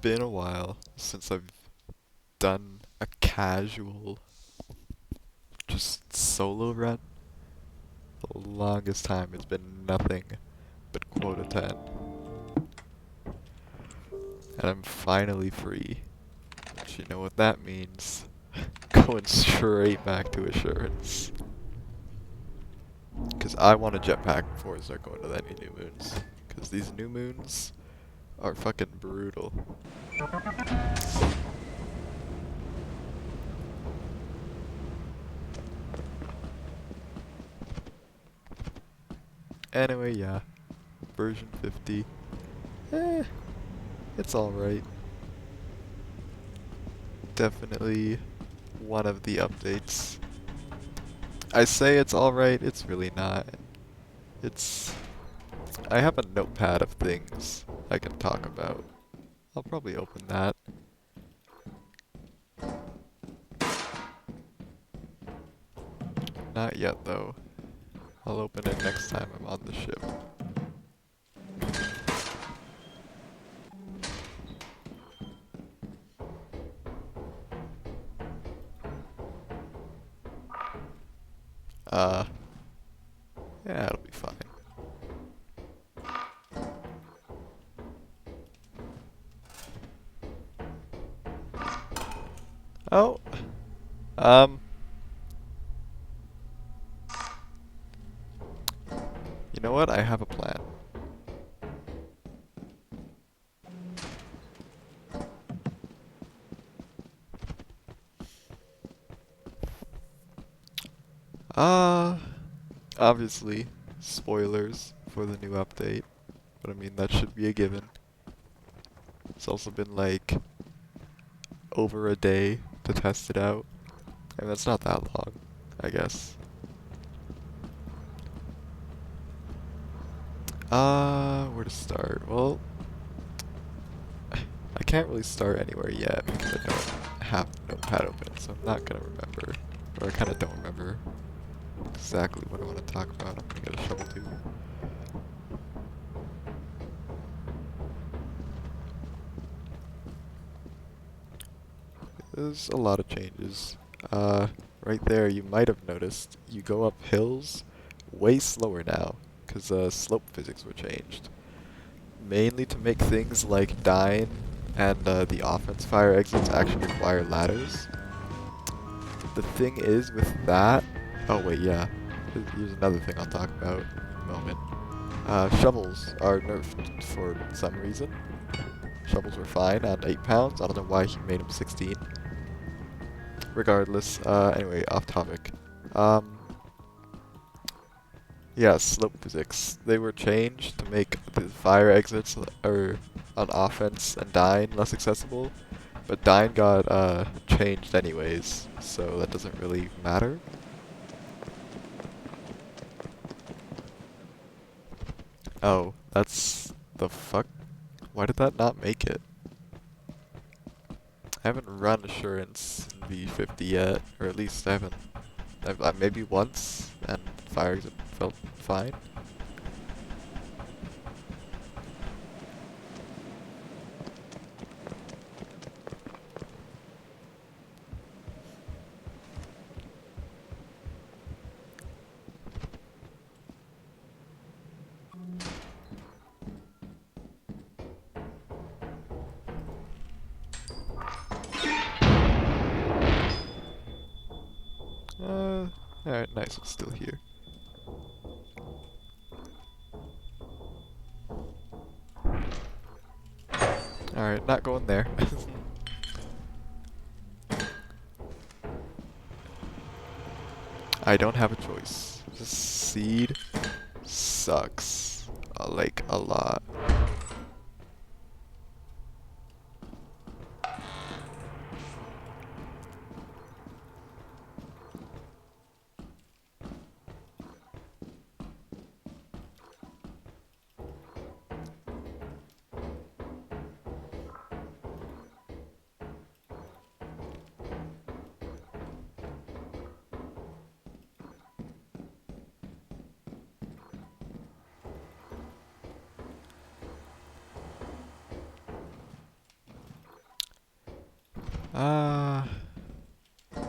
been a while since I've done a casual, just solo run. The longest time it's been nothing but quota 10. And I'm finally free. But you know what that means. Going straight back to assurance. Because I want a jetpack before I start going to any new moons. Because these new moons are fucking brutal. Anyway, yeah. Version 50. Eh, it's alright. Definitely one of the updates. I say it's alright, it's really not. It's... I have a notepad of things I can talk about. I'll probably open that. Not yet, though. I'll open it next time I'm on the ship. Uh, yeah, it'll be fine. Oh, um, you know what? I have a plan. Uh, obviously, spoilers for the new update, but I mean, that should be a given. It's also been like over a day to test it out. I mean, that's not that long, I guess. Where to start? Well, I can't really start anywhere yet because I don't have the notepad open, so I'm not gonna remember. Or I kinda don't remember exactly what I want to talk about. I'm gonna get a shovel too. There's a lot of changes. Right there, you might have noticed, you go up hills way slower now, because slope physics were changed. Mainly to make things like dying and the offense fire exits actually require ladders. The thing is with that, oh wait, yeah, here's another thing I'll talk about in a moment. Shovels are nerfed for some reason. Shovels were fine at 8 pounds, I don't know why he made them 16. Regardless, anyway, off topic. Um, yeah, slope physics. They were changed to make the fire exits or on offense and dying less accessible, but dying got changed anyways, so that doesn't really matter. Oh, that's the fuck? Why did that not make it? I haven't run assurance in v50 yet, or at least I haven't. Maybe once, and fire exit felt fine. Alright, nice, it's still here. Alright, not going there. I don't have a choice. This seed sucks. Like, a lot. Uh,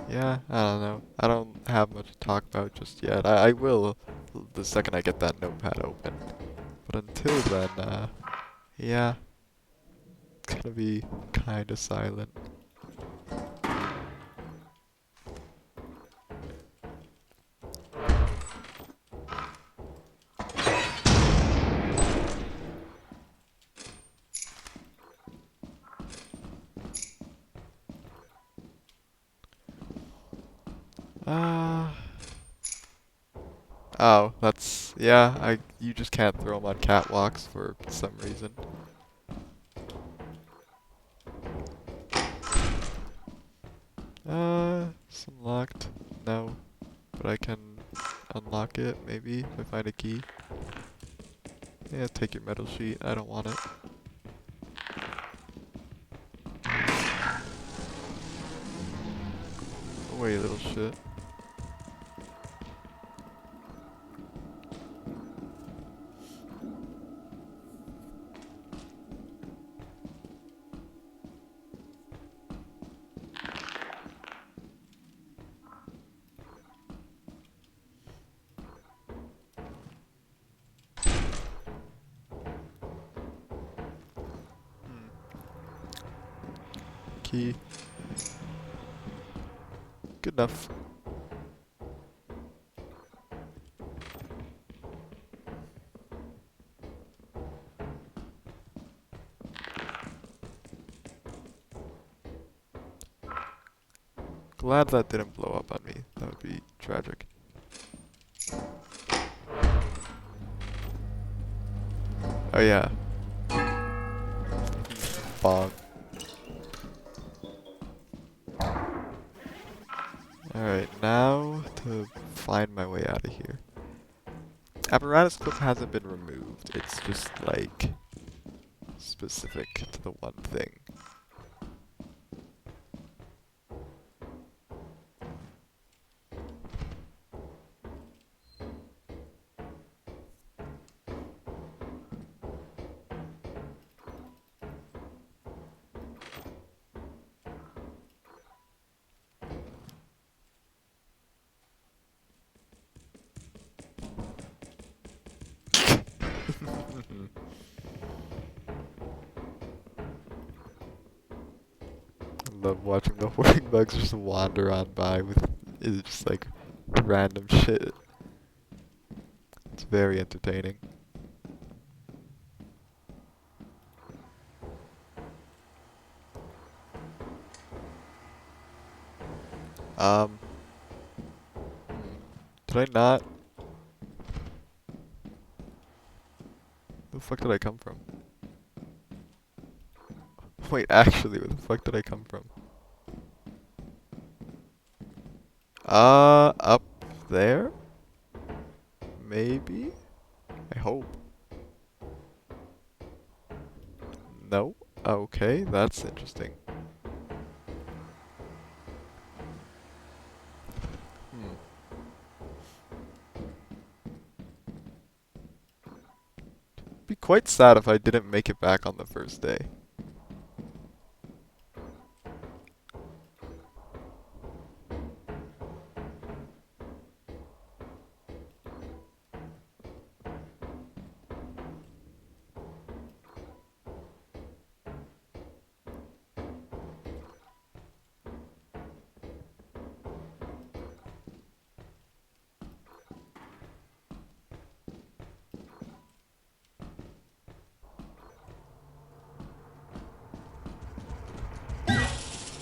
yeah, I don't know. I don't have much to talk about just yet. I will the second I get that notepad open. But until then, yeah, it's gonna be kinda silent. Uh, oh, that's, yeah, you just can't throw them on catwalks for some reason. It's unlocked. No, but I can unlock it, maybe, if I find a key. Yeah, take your metal sheet. I don't want it. Away, little shit. Key. Good enough. Glad that didn't blow up on me. That would be tragic. Oh yeah. Bong. Alright, now to find my way out of here. Apparatus clip hasn't been removed. It's just like specific to the one thing. I love watching the hoarding bugs just wander on by with it's just like random shit. It's very entertaining. Um, did I not? Where the fuck did I come from? Wait, actually, where the fuck did I come from? Up there? Maybe? I hope. No? Okay, that's interesting. Hmm. Be quite sad if I didn't make it back on the first day.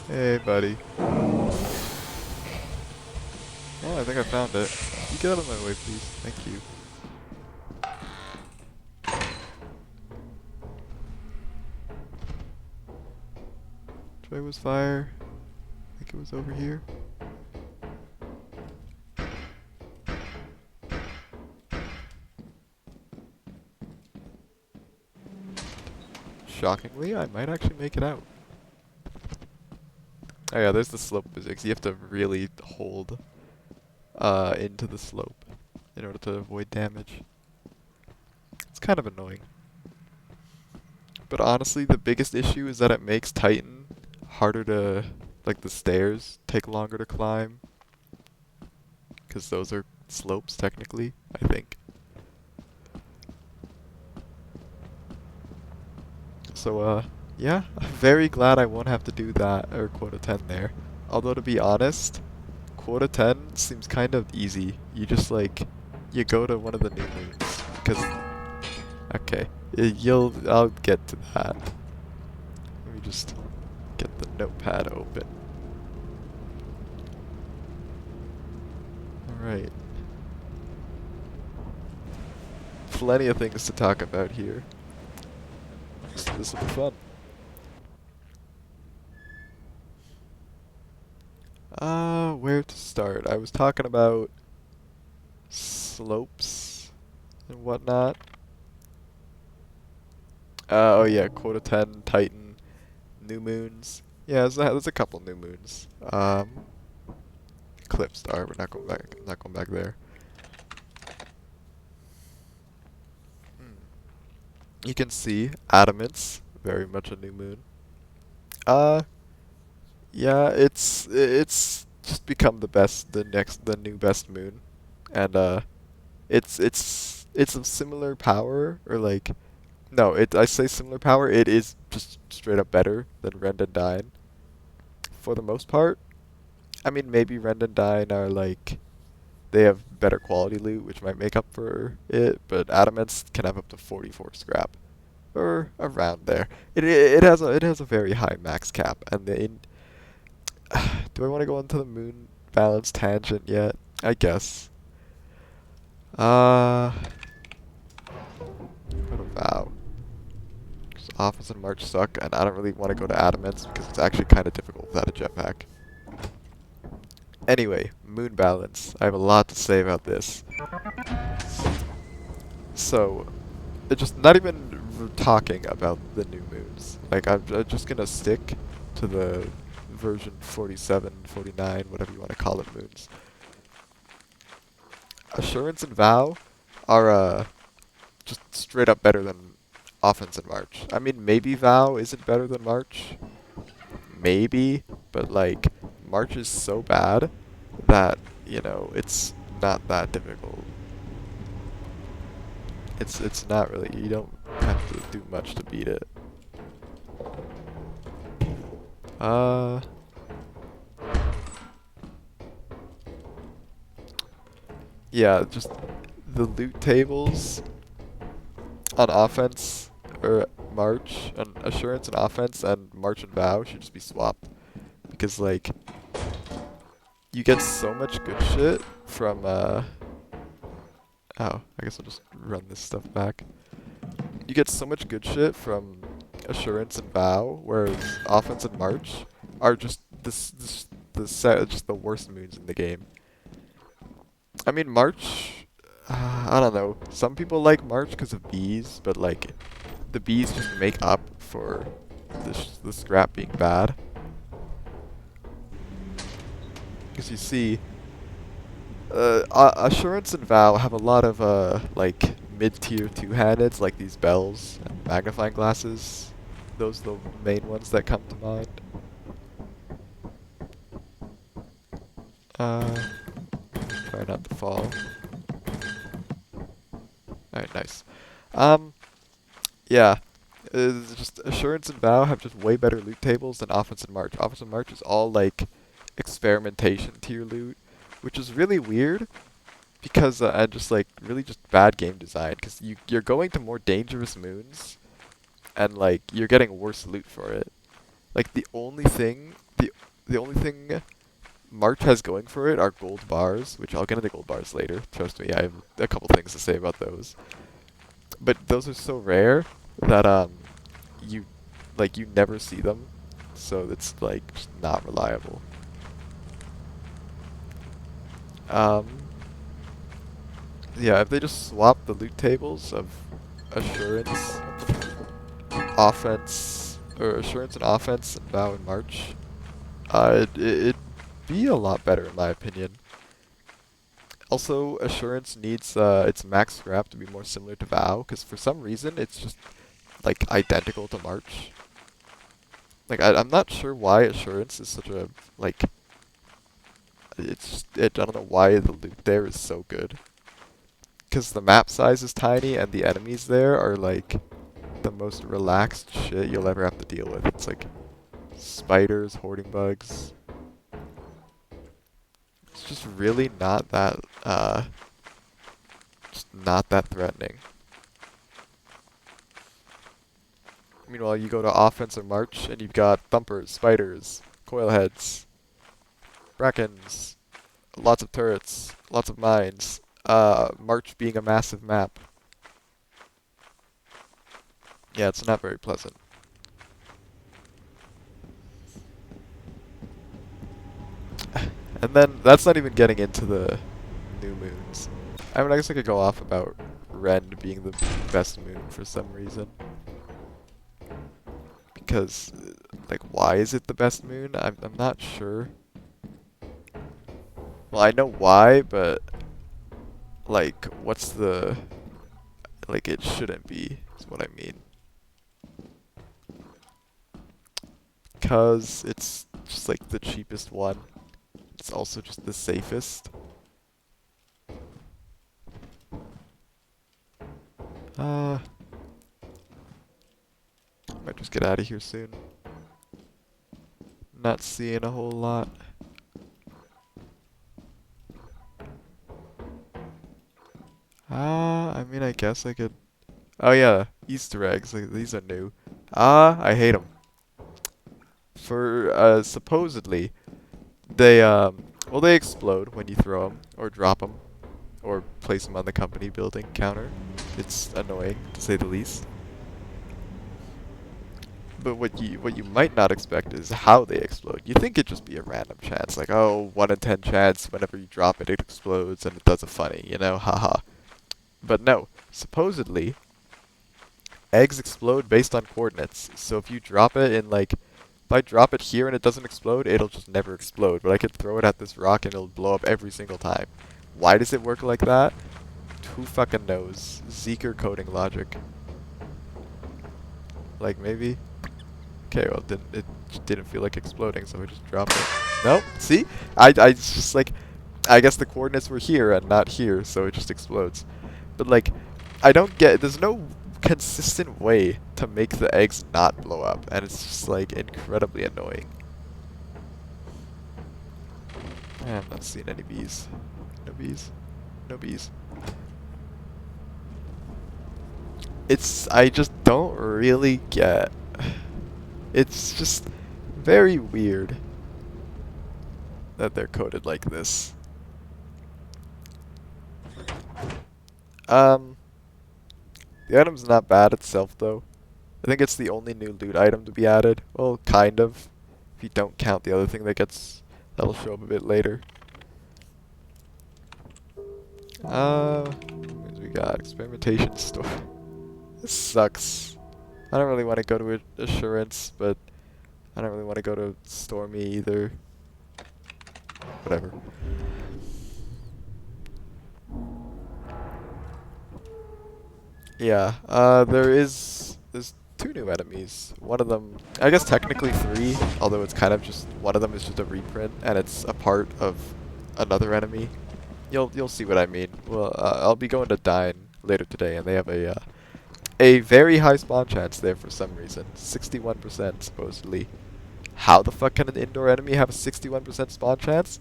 Hey, buddy. Oh, I think I found it. You get out of my way, please. Thank you. Which way was fire? I think it was over here. Shockingly, I might actually make it out. Oh yeah, there's the slope physics. You have to really hold into the slope in order to avoid damage. It's kind of annoying. But honestly, the biggest issue is that it makes Titan harder to like the stairs take longer to climb, because those are slopes technically, I think. So, yeah, I'm very glad I won't have to do that, or quota 10 there. Although, to be honest, quota 10 seems kind of easy. You just, like, you go to one of the new moons. Because, okay, I'll get to that. Let me just get the notepad open. Alright. Plenty of things to talk about here. This will be fun. Where to start? I was talking about slopes and whatnot. Oh yeah, quota 10, Titan, new moons. Yeah, there's a couple new moons. Eclipse star, we're not going back. Not going back there. You can see Adamant's very much a new moon. Uh, yeah, it's just become the new best moon, and it's of similar power, or like, no, I say similar power. It is just straight up better than Rend and Dine for the most part. I mean, maybe Rend and Dine are like, they have better quality loot, which might make up for it, but Adamants can have up to 44 scrap, or around there. It has a very high max cap, and do I want to go into the moon balance tangent yet? I guess. Go to Vow. 'Cause Offense and March suck, and I don't really want to go to Adamants because it's actually kind of difficult without a jetpack. Anyway, moon balance. I have a lot to say about this. So, just not even talking about the new moons. Like, I'm just gonna stick to the version 47, 49, whatever you want to call it, moons. Assurance and Vow are, just straight up better than Offense and March. I mean, maybe Vow isn't better than March. Maybe, but, like, March is so bad that, you know, it's not that difficult. It's not really, you don't have to do much to beat it. Yeah, just the loot tables on offense, or March, and Assurance and offense, and March and Vow should just be swapped. Because, like, you get so much good shit from, oh, I guess I'll just run this stuff back. You get so much good shit from Assurance and Vow, whereas Offense and March are just just the worst moons in the game. I mean, March, I don't know. Some people like March because of bees, but like, the bees just make up for the scrap being bad. Because you see, Assurance and Vow have a lot of like mid-tier two-handeds, like these bells and magnifying glasses. Those are the main ones that come to mind. Try not to fall. Alright, nice. Yeah. Just Assurance and Vow have just way better loot tables than Offense and March. Offense and March is all like experimentation tier loot, which is really weird because and just like really just bad game design, because you're going to more dangerous moons and like you're getting worse loot for it. Like the only thing March has going for it are gold bars, which I'll get into gold bars later. Trust me, I have a couple things to say about those. But those are so rare that you never see them, so it's like just not reliable. Yeah, if they just swap the loot tables of Assurance, Offense, or Assurance and Offense, and Vow and March, it'd be a lot better in my opinion. Also, Assurance needs its max scrap to be more similar to Vow, because for some reason it's just like identical to March. Like, I'm not sure why assurance is such a, like, I don't know why the loot there is so good. Because the map size is tiny and the enemies there are, like, the most relaxed shit you'll ever have to deal with. It's like spiders, hoarding bugs. It's just really not that, just not that threatening. Meanwhile, you go to offense or march, and you've got thumpers, spiders, coil heads, brackens, lots of turrets, lots of mines. March being a massive map. Yeah, it's not very pleasant. And then that's not even getting into the new moons. I mean, I guess I could go off about Rend being the best moon for some reason. Because, like, why is it the best moon? I'm not sure. Well, I know why, but, like, what's the... Like, it shouldn't be, is what I mean. Because it's just, like, the cheapest one. It's also just the safest. Might just get out of here soon. Not seeing a whole lot. I mean, I guess I could... Oh yeah, Easter eggs. Like, these are new. I hate them. For, supposedly, they, well, they explode when you throw them, or drop them, or place them on the company building counter. It's annoying, to say the least. But what you might not expect is how they explode. You think it'd just be a random chance, like, oh, 1 in 10 chance whenever you drop it, it explodes and it does a funny, you know, haha. But no, supposedly, eggs explode based on coordinates. So if you drop it in, like, if I drop it here and it doesn't explode, it'll just never explode. But I could throw it at this rock and it'll blow up every single time. Why does it work like that? Who fucking knows? Zeker coding logic. Like, maybe? Okay, well, it didn't feel like exploding, so I just dropped it. Nope, see? I just, like, I guess the coordinates were here and not here, so it just explodes. But, like, I don't get, there's no consistent way to make the eggs not blow up, and it's just, like, incredibly annoying. I'm not seeing any bees. No bees. No bees. I just don't really get. It's just very weird that they're coded like this. The item's not bad itself, though. I think it's the only new loot item to be added. Well, kind of. If you don't count the other thing that'll show up a bit later. What we got? Experimentation store. This sucks. I don't really want to go to Assurance, but I don't really want to go to Stormy either. Whatever. Yeah, there's 2 new enemies. One of them, I guess technically 3, although it's kind of just, one of them is just a reprint, and it's a part of another enemy. You'll see what I mean. Well, I'll be going to Dine later today, and they have a very high spawn chance there for some reason. 61% supposedly. How the fuck can an indoor enemy have a 61% spawn chance?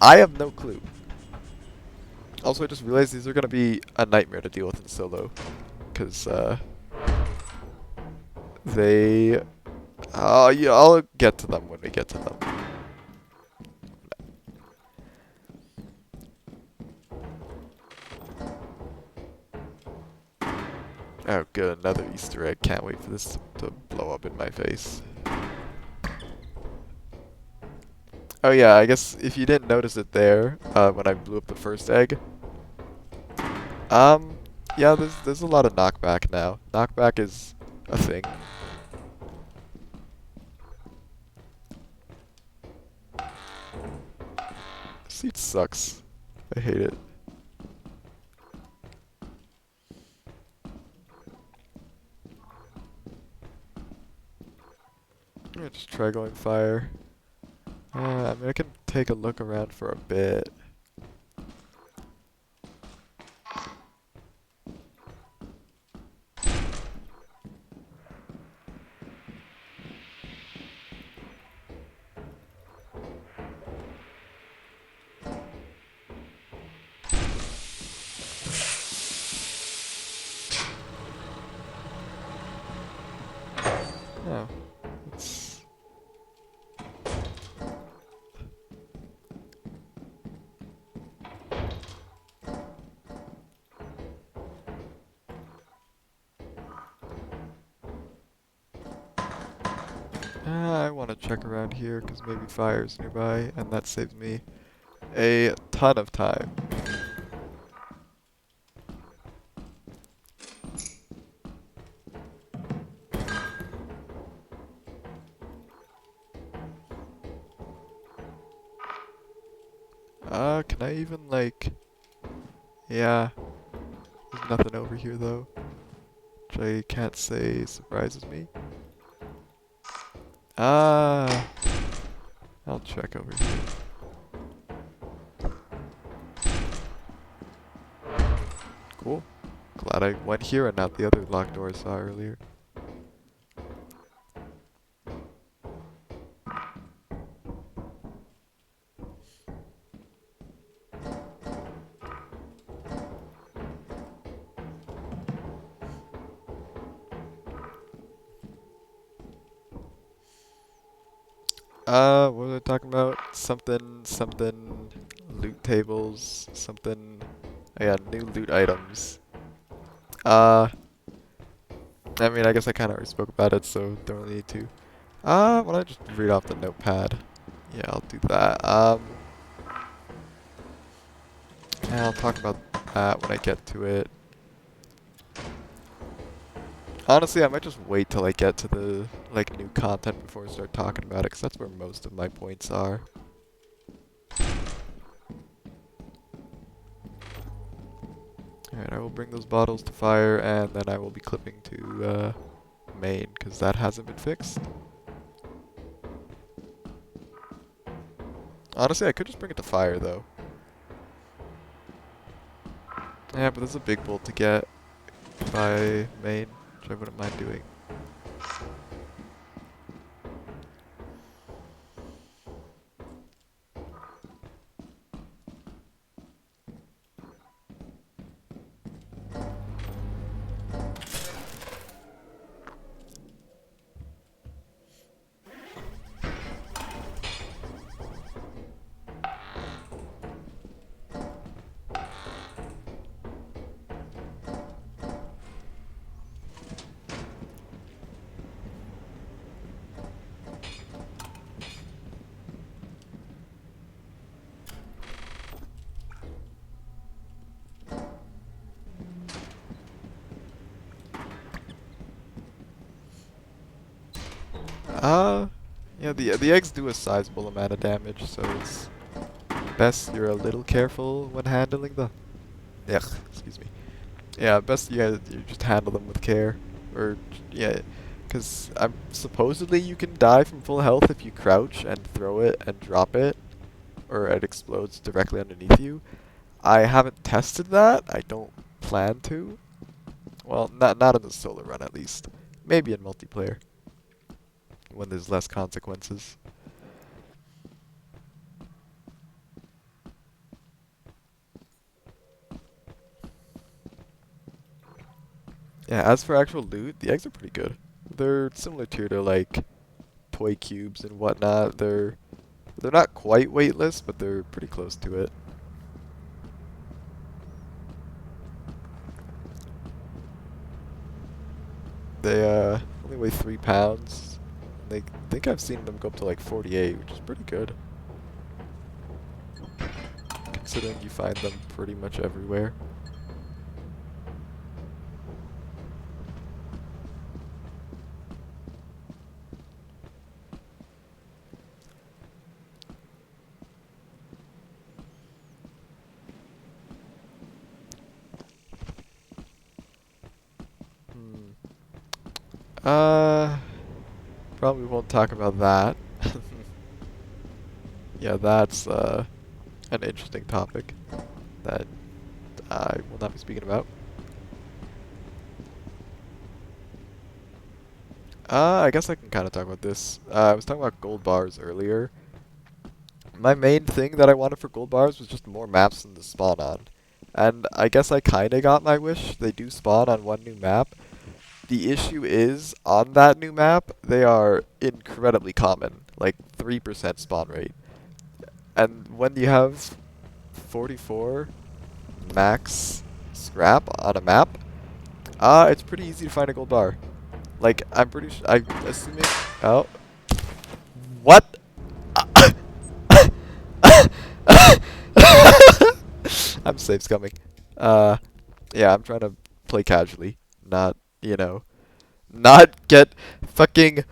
I have no clue. Also, I just realized these are gonna be a nightmare to deal with in solo, because they. Yeah, I'll get to them when we get to them. Oh, good, another Easter egg. Can't wait for this to blow up in my face. Oh yeah, I guess if you didn't notice it there, when I blew up the first egg, yeah, there's a lot of knockback now. Knockback is a thing. This seat sucks. I hate it. I'm gonna just try going fire. I mean, I can take a look around for a bit. Oh, it's... I want to check around here because maybe fire's nearby, and that saves me a ton of time. Can I even, like... Yeah, there's nothing over here, though, which I can't say surprises me. Ah, I'll check over here. Cool. Glad I went here and not the other locked door I saw earlier. What was I talking about? Something, loot tables, something, oh yeah, new loot items. Uh, I mean, I guess I kind of already spoke about it, so don't really need to. Why don't I just read off the notepad? Yeah, I'll do that. And I'll talk about that when I get to it. Honestly, I might just wait till I get to the, like, new content before I start talking about it, because that's where most of my points are. Alright, I will bring those bottles to fire, and then I will be clipping to, main, because that hasn't been fixed. Honestly, I could just bring it to fire, though. Yeah, but there's a big bolt to get by main, which I wouldn't mind doing. Yeah, the eggs do a sizable amount of damage, so it's best you're a little careful when handling them. Ugh, excuse me. Yeah, best you just handle them with care, or yeah, because supposedly you can die from full health if you crouch and throw it and drop it, or it explodes directly underneath you. I haven't tested that. I don't plan to. Well, not in the solo run at least. Maybe in multiplayer when there's less consequences. Yeah, as for actual loot, the eggs are pretty good. They're similar to like toy cubes and whatnot. They're not quite weightless, but they're pretty close to it. They only weigh 3 pounds. They think I've seen them go up to like 48, which is pretty good, considering you find them pretty much everywhere. Hmm. probably won't talk about that. Yeah, that's an interesting topic that I will not be speaking about. I guess I can kind of talk about this. I was talking about gold bars earlier. My main thing that I wanted for gold bars was just more maps than to spawn on. And I guess I kinda got my wish. They do spawn on one new map. The issue is, on that new map, they are incredibly common. Like, 3% spawn rate. And when you have 44 max scrap on a map, it's pretty easy to find a gold bar. Like, I'm pretty sure, I'm assuming, oh. What? I'm safe scumming. Yeah, I'm trying to play casually, not, you know, not get fucking.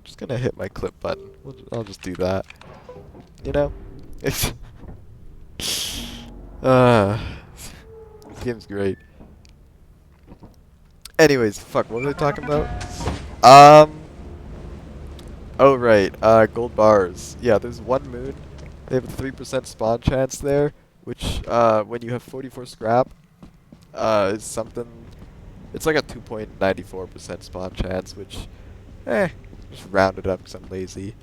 Just gonna hit my clip button. I'll just do that. You know, it's this game's great. Anyways, fuck. What was I talking about? Oh right. Gold bars. Yeah, there's one moon. They have a 3% spawn chance there, which when you have 44 scrap, is something. It's like a 2.94% spawn chance, which, just round it up because I'm lazy.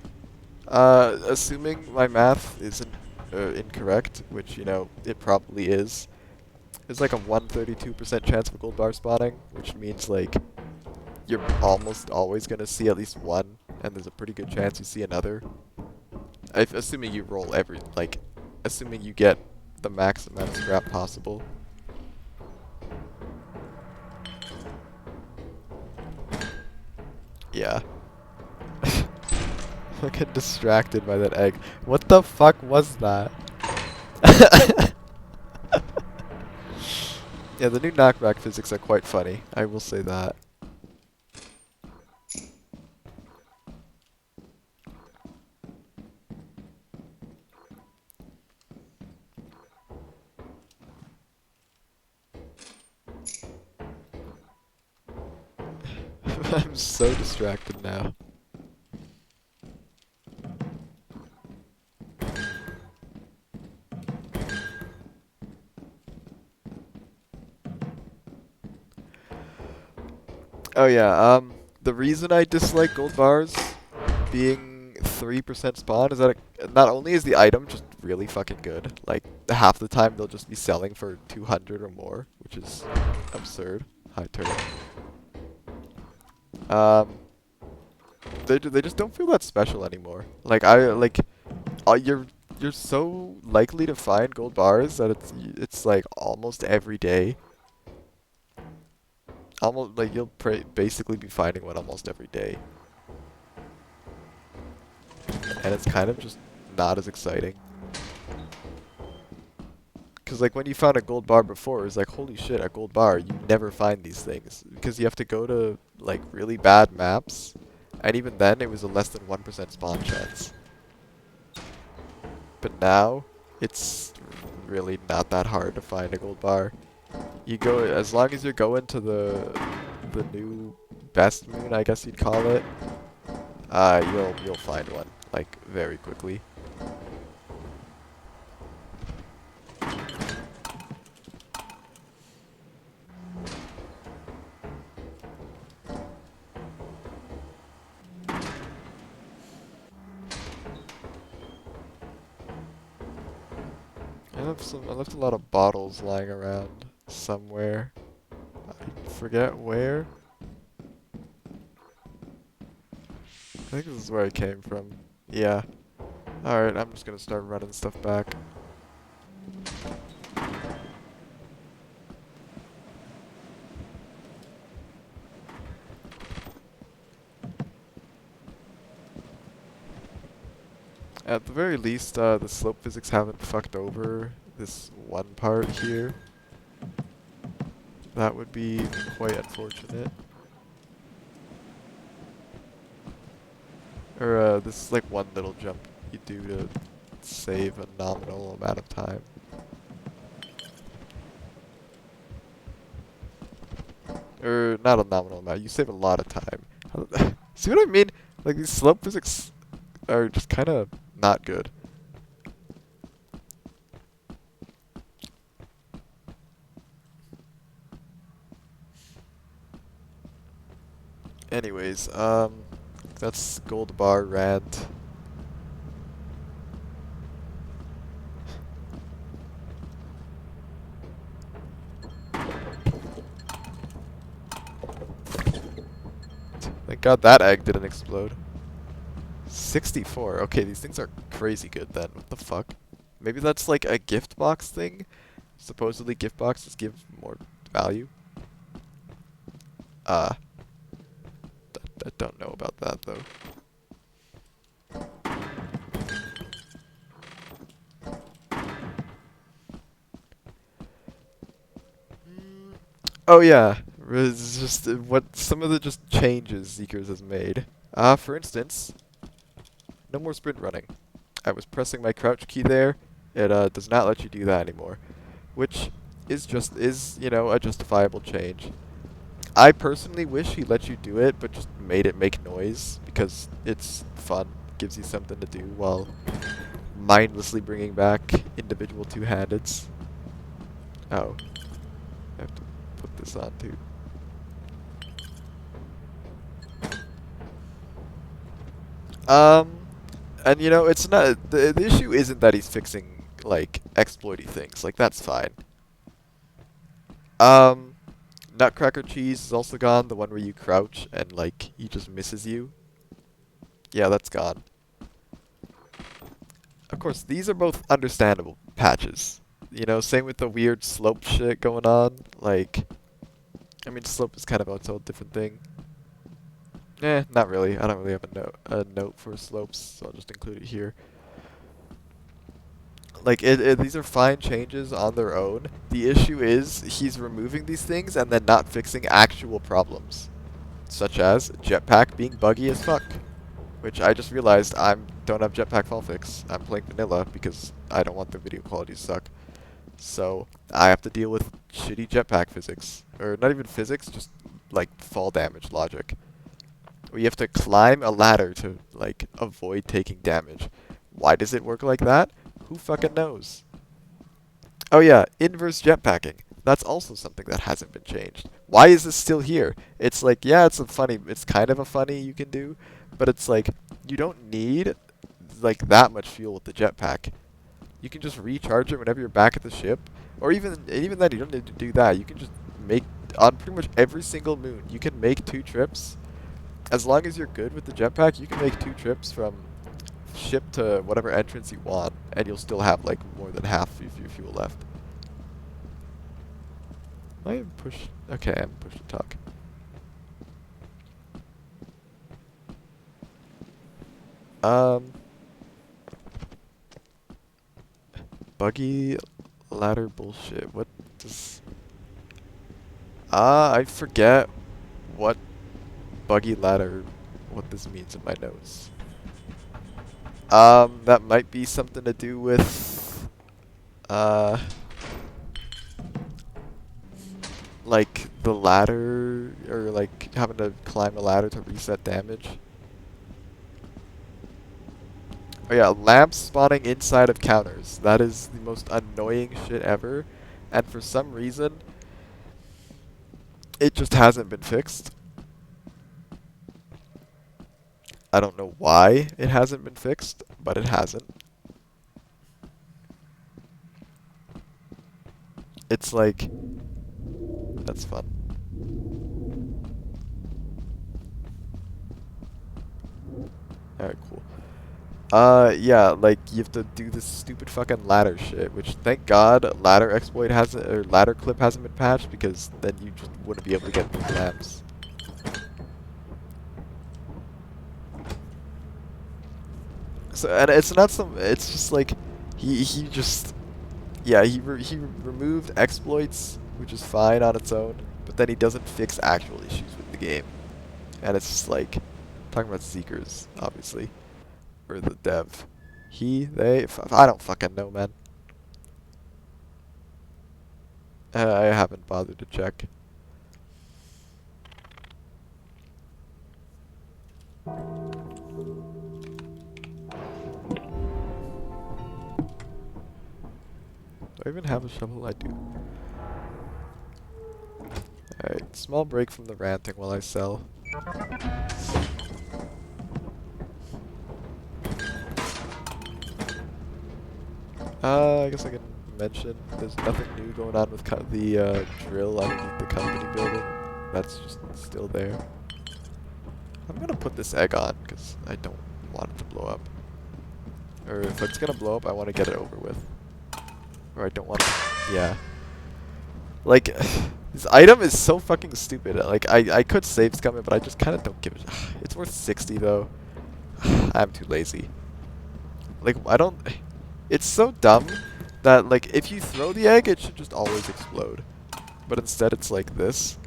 Assuming my math isn't incorrect, which, you know, it probably is, there's like a 132% chance of gold bar spawning, which means, like, you're almost always going to see at least one, and there's a pretty good chance you see another. Assuming you roll assuming you get the max amount of scrap possible. Yeah. I get distracted by that egg. What the fuck was that? Yeah, the new knockback physics are quite funny. I will say that. I'm so distracted now. Oh yeah, the reason I dislike gold bars being 3% spawn is that not only is the item just really fucking good, like half the time they'll just be selling for 200 or more, which is absurd. High turtle. They just don't feel that special anymore. Like you're so likely to find gold bars that it's like almost every day. Almost like you'll basically be finding one almost every day. And it's kind of just not as exciting. Because like when you found a gold bar before, it's like, holy shit, a gold bar. You never find these things. Because you have to go to like really bad maps. And even then it was a less than 1% spawn chance. But now, it's really not that hard to find a gold bar. You go, as long as you're going to the new best moon, I guess you'd call it, you'll find one, like, very quickly. I left a lot of bottles lying around somewhere. I forget where. I think this is where I came from. Yeah. Alright, I'm just gonna start running stuff back. At the very least, the slope physics haven't fucked over this one part here. That would be quite unfortunate. Or, this is like one little jump you do to save a nominal amount of time. Or not a nominal amount. You save a lot of time. See what I mean? Like these slope physics are just kind of not good. Anyways, that's gold bar rant. Thank God that egg didn't explode. 64. Okay, these things are crazy good then. What the fuck? Maybe that's like a gift box thing? Supposedly gift boxes give more value? I don't know about that though. Oh yeah, it's just what some of the just changes Zeekers has made. For instance, no more sprint running. I was pressing my crouch key there. It does not let you do that anymore, which is you know a justifiable change. I personally wish he let you do it, but just made it make noise because it's fun, gives you something to do while mindlessly bringing back individual two-handeds. Oh, I have to put this on too. Um, and you know, it's not the issue isn't that he's fixing like exploity things. Like that's fine. Um, Nutcracker cheese is also gone. The one where you crouch and like he just misses you. Yeah, that's gone. Of course, these are both understandable patches. You know, same with the weird slope shit going on. Like, I mean, slope is kind of its own different thing. Not really. I don't really have a note for slopes, so I'll just include it here. Like, these are fine changes on their own. The issue is he's removing these things and then not fixing actual problems, such as jetpack being buggy as fuck. Which I just realized I don't have jetpack fall fix. I'm playing vanilla because I don't want the video quality to suck. So I have to deal with shitty jetpack physics. Or not even physics, just like fall damage logic. Where you have to climb a ladder to like avoid taking damage. Why does it work like that? Who fucking knows? Oh yeah, inverse jetpacking. That's also something that hasn't been changed. Why is this still here? It's like, yeah, it's kind of a funny you can do, but it's like, you don't need, like, that much fuel with the jetpack. You can just recharge it whenever you're back at the ship, or even then you don't need to do that. You can just make, on pretty much every single moon, you can make 2 trips. As long as you're good with the jetpack, you can make 2 trips from ship to whatever entrance you want, and you'll still have, like, more than half of your fuel left. I am push. Okay, I'm push to talk. Um, buggy ladder bullshit. What does? I forget what buggy ladder. What this means in my notes. That might be something to do with, like the ladder or like having to climb a ladder to reset damage. Oh yeah, lamps spawning inside of counters. That is the most annoying shit ever. And for some reason, it just hasn't been fixed. I don't know why it hasn't been fixed, but it hasn't. It's like, that's fun. Alright, cool. Yeah, like, you have to do this stupid fucking ladder shit, which, thank God, ladder exploit hasn't, or ladder clip hasn't been patched, because then you just wouldn't be able to get these lamps. So, and it's not it's just like, he just, yeah, he removed exploits, which is fine on its own, but then he doesn't fix actual issues with the game. And it's just like, talking about Seekers, obviously, or the dev. I don't fucking know, man. I haven't bothered to check. Do I even have a shovel? I do. Alright, small break from the ranting while I sell. I guess I can mention there's nothing new going on with the drill underneath the company building. That's just still there. I'm gonna put this egg on because I don't want it to blow up. Or if it's gonna blow up, I want to get it over with. Or I don't want to, yeah. Like, this item is so fucking stupid. Like, I could save scum it, but I just kind of don't give it. It's worth 60 though. I'm too lazy. Like, I don't. It's so dumb that, like, if you throw the egg, it should just always explode. But instead, it's like this.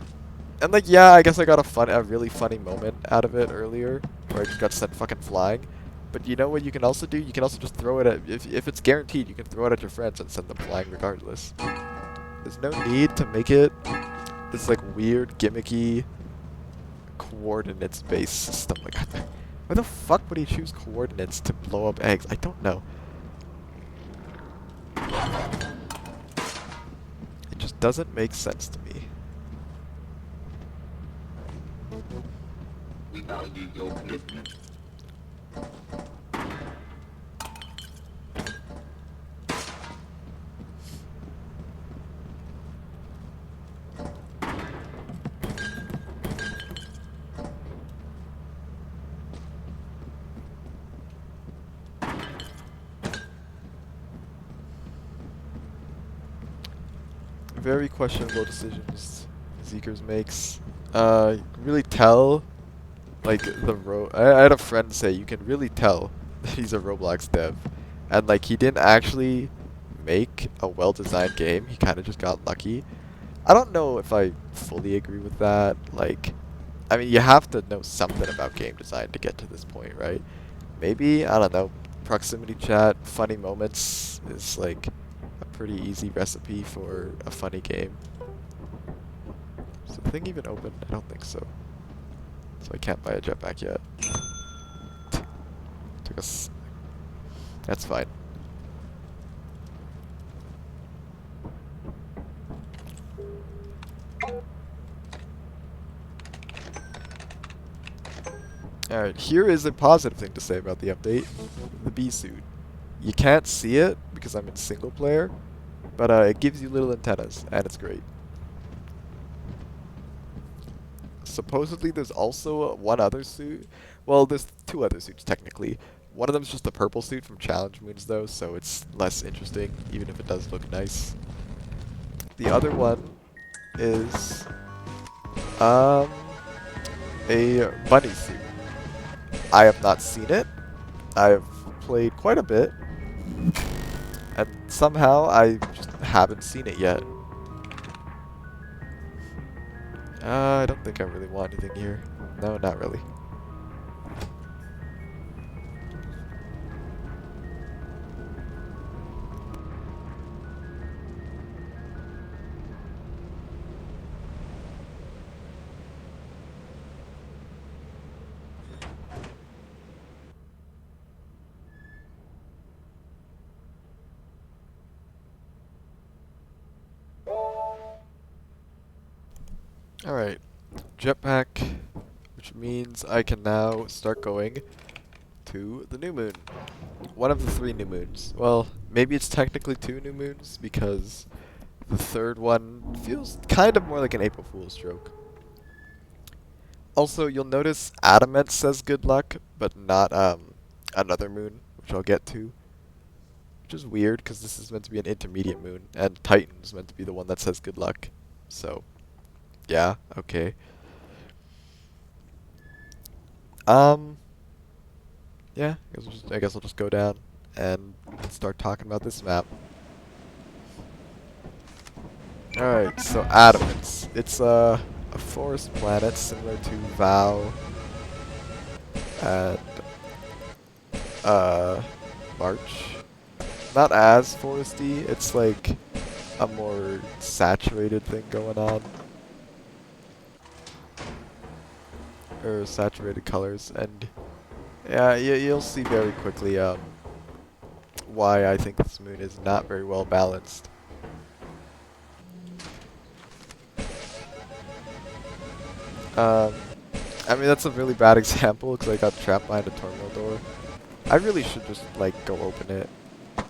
And, like, yeah, I guess I got a really funny moment out of it earlier, where I just got sent fucking flying. But you know what you can also do? You can also just throw it at, if it's guaranteed, you can throw it at your friends and send them flying regardless. There's no need to make it this, like, weird, gimmicky, coordinates-based system. Like, why the fuck would he choose coordinates to blow up eggs? I don't know. It just doesn't make sense to me. We value your commitment. Very questionable decisions Zeekers makes. You can really tell, like, I had a friend say you can really tell that he's a Roblox dev. And, like, he didn't actually make a well-designed game. He kind of just got lucky. I don't know if I fully agree with that. Like, I mean, you have to know something about game design to get to this point, right? Maybe, I don't know, proximity chat, funny moments is, like, a pretty easy recipe for a funny game. Is the thing even open? I don't think so. So I can't buy a jetpack yet. Took us. That's fine. Alright, here is a positive thing to say about the update. The bee suit. You can't see it because I'm in single player, but it gives you little antennas, and it's great. Supposedly there's also one other suit. Well, there's two other suits technically. One of them's just the purple suit from challenge moons though, so it's less interesting, even if it does look nice. The other one is a bunny suit. I have not seen it. I've played quite a bit, and somehow I just haven't seen it yet. I don't think I really want anything here. No, not really. Alright, jetpack, which means I can now start going to the new moon. One of the 3 new moons. Well, maybe it's technically 2 new moons because the third one feels kind of more like an April Fool's joke. Also, you'll notice Adamant says good luck, but not another moon, which I'll get to. Which is weird because this is meant to be an intermediate moon, and Titan's meant to be the one that says good luck. So, yeah, okay. Yeah, I guess I'll just go down and start talking about this map. Alright, so Adamance. It's a forest planet similar to Vow and March. Not as foresty, it's like a more saturated thing going on. or saturated colors, and yeah, you'll see very quickly why I think this moon is not very well balanced. Um, I mean, that's a really bad example because I got trapped behind a terminal door. I really should just, like, go open it.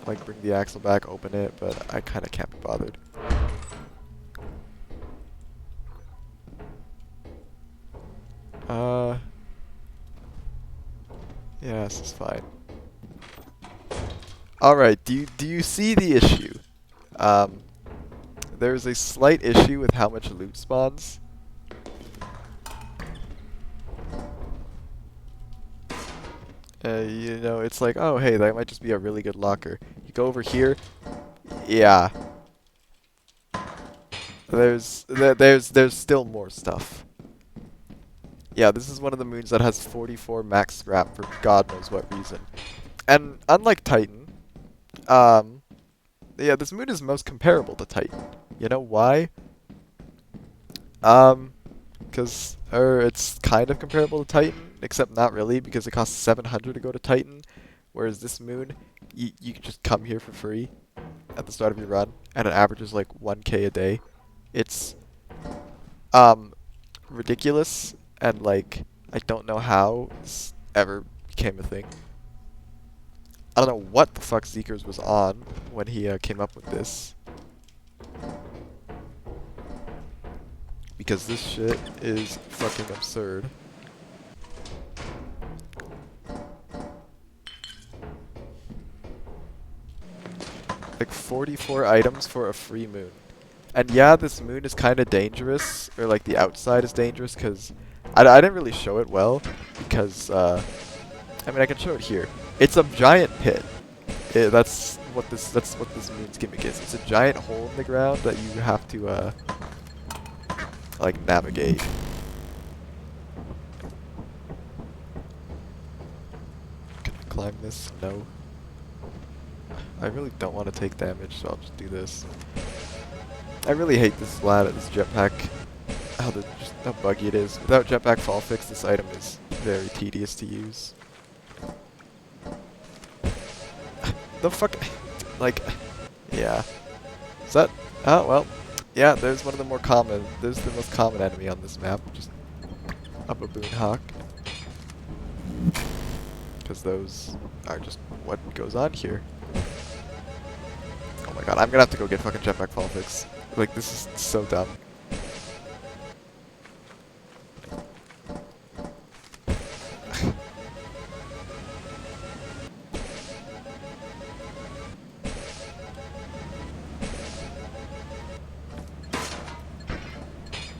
Like, bring the axle back, open it, but I kind of can't be bothered. Yeah, this is fine. Alright, do you see the issue? Um, there's a slight issue with how much loot spawns. You know, it's like, oh hey, that might just be a really good locker. You go over here, yeah. There's still more stuff. Yeah, this is one of the moons that has 44 max scrap for God knows what reason. And unlike Titan, yeah, this moon is most comparable to Titan. You know why? Because it's kind of comparable to Titan, except not really, because it costs 700 to go to Titan, whereas this moon, you can just come here for free at the start of your run, and it averages like 1k a day. It's ridiculous, and like I don't know how this ever became a thing. I don't know what the fuck Zeekers was on when he came up with this. Because this shit is fucking absurd. Like 44 items for a free moon. And yeah, this moon is kind of dangerous, or like the outside is dangerous, because I didn't really show it well, because, I mean I can show it here. It's a giant pit. That's what this moon's gimmick is. It's a giant hole in the ground that you have to, like, navigate. Can I climb this? No. I really don't want to take damage, so I'll just do this. I really hate this jetpack. Just how buggy it is. Without jetpack fall fix, this item is very tedious to use. The fuck? Like, yeah. Is that? Oh, well. Yeah, there's one of the more common. There's the most common enemy on this map. Just a baboon hawk. Because those are just what goes on here. Oh my god, I'm gonna have to go get fucking jetpack fall fix. Like, this is so dumb.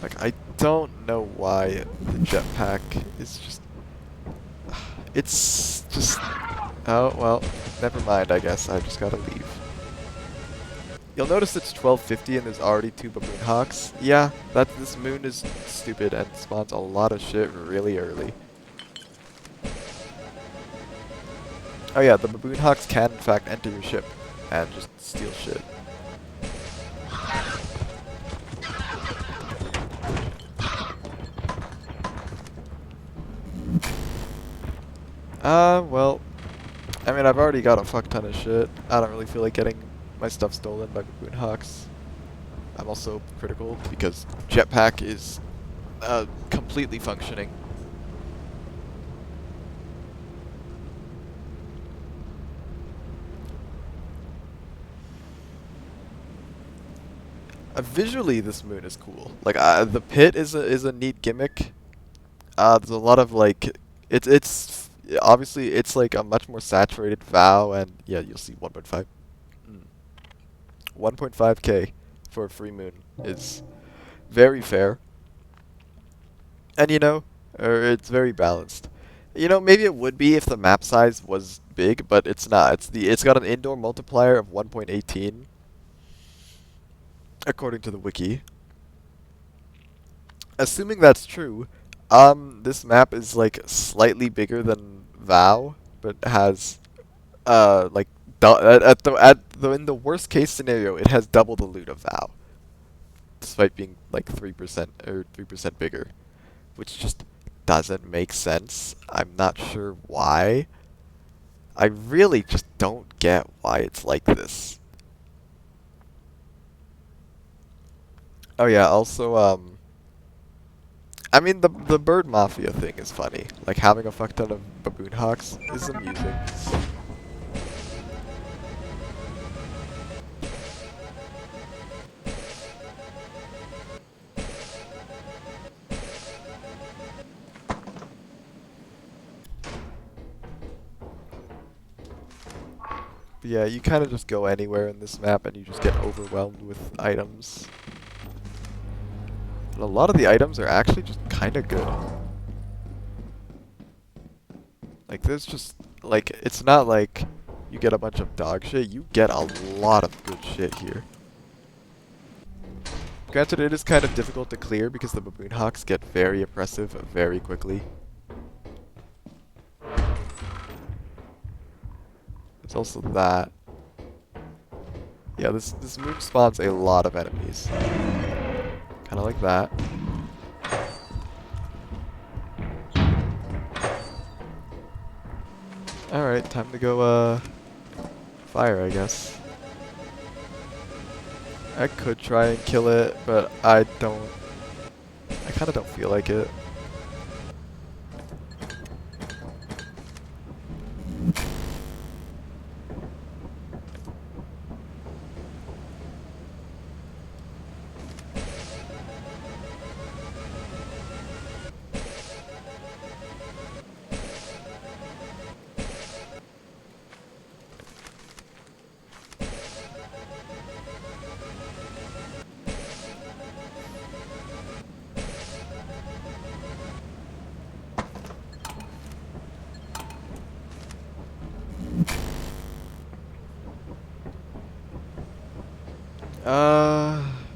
Like, I don't know why the jetpack is just... It's just... Oh, well, never mind, I guess. I just gotta leave. You'll notice it's 12:50 and there's already 2 baboon hawks. Yeah, this moon is stupid and spawns a lot of shit really early. Oh yeah, the baboon hawks can in fact enter your ship and just steal shit. Well, I mean, I've already got a fuck ton of shit. I don't really feel like getting my stuff stolen by baboon hawks. I'm also critical because jetpack is completely functioning. Visually, this moon is cool. Like, the pit is a neat gimmick. There's a lot of like, it's obviously it's like a much more saturated VOW, and yeah, you'll see 1.5. 1.5k for a free moon is very fair. And you know, it's very balanced. You know, maybe it would be if the map size was big, but it's not. It's got an indoor multiplier of 1.18 according to the wiki. Assuming that's true, this map is like slightly bigger than VOW, but has like in the worst case scenario, it has double the loot of VOW, despite being like 3% or 3% bigger, which just doesn't make sense. I'm not sure why. I really just don't get why it's like this. Oh yeah, also, I mean, the bird mafia thing is funny. Like, having a fuck ton of baboon hawks is amusing. But yeah, you kind of just go anywhere in this map and you just get overwhelmed with items. And a lot of the items are actually just kind of good. Like, there's just, like, it's not like you get a bunch of dog shit. You get a lot of good shit here. Granted, it is kind of difficult to clear because the baboon hawks get very oppressive very quickly. There's also that. Yeah, this moon spawns a lot of enemies. Kind of like that. Alright, time to go, fire, I guess. I could try and kill it, but I kind of don't feel like it.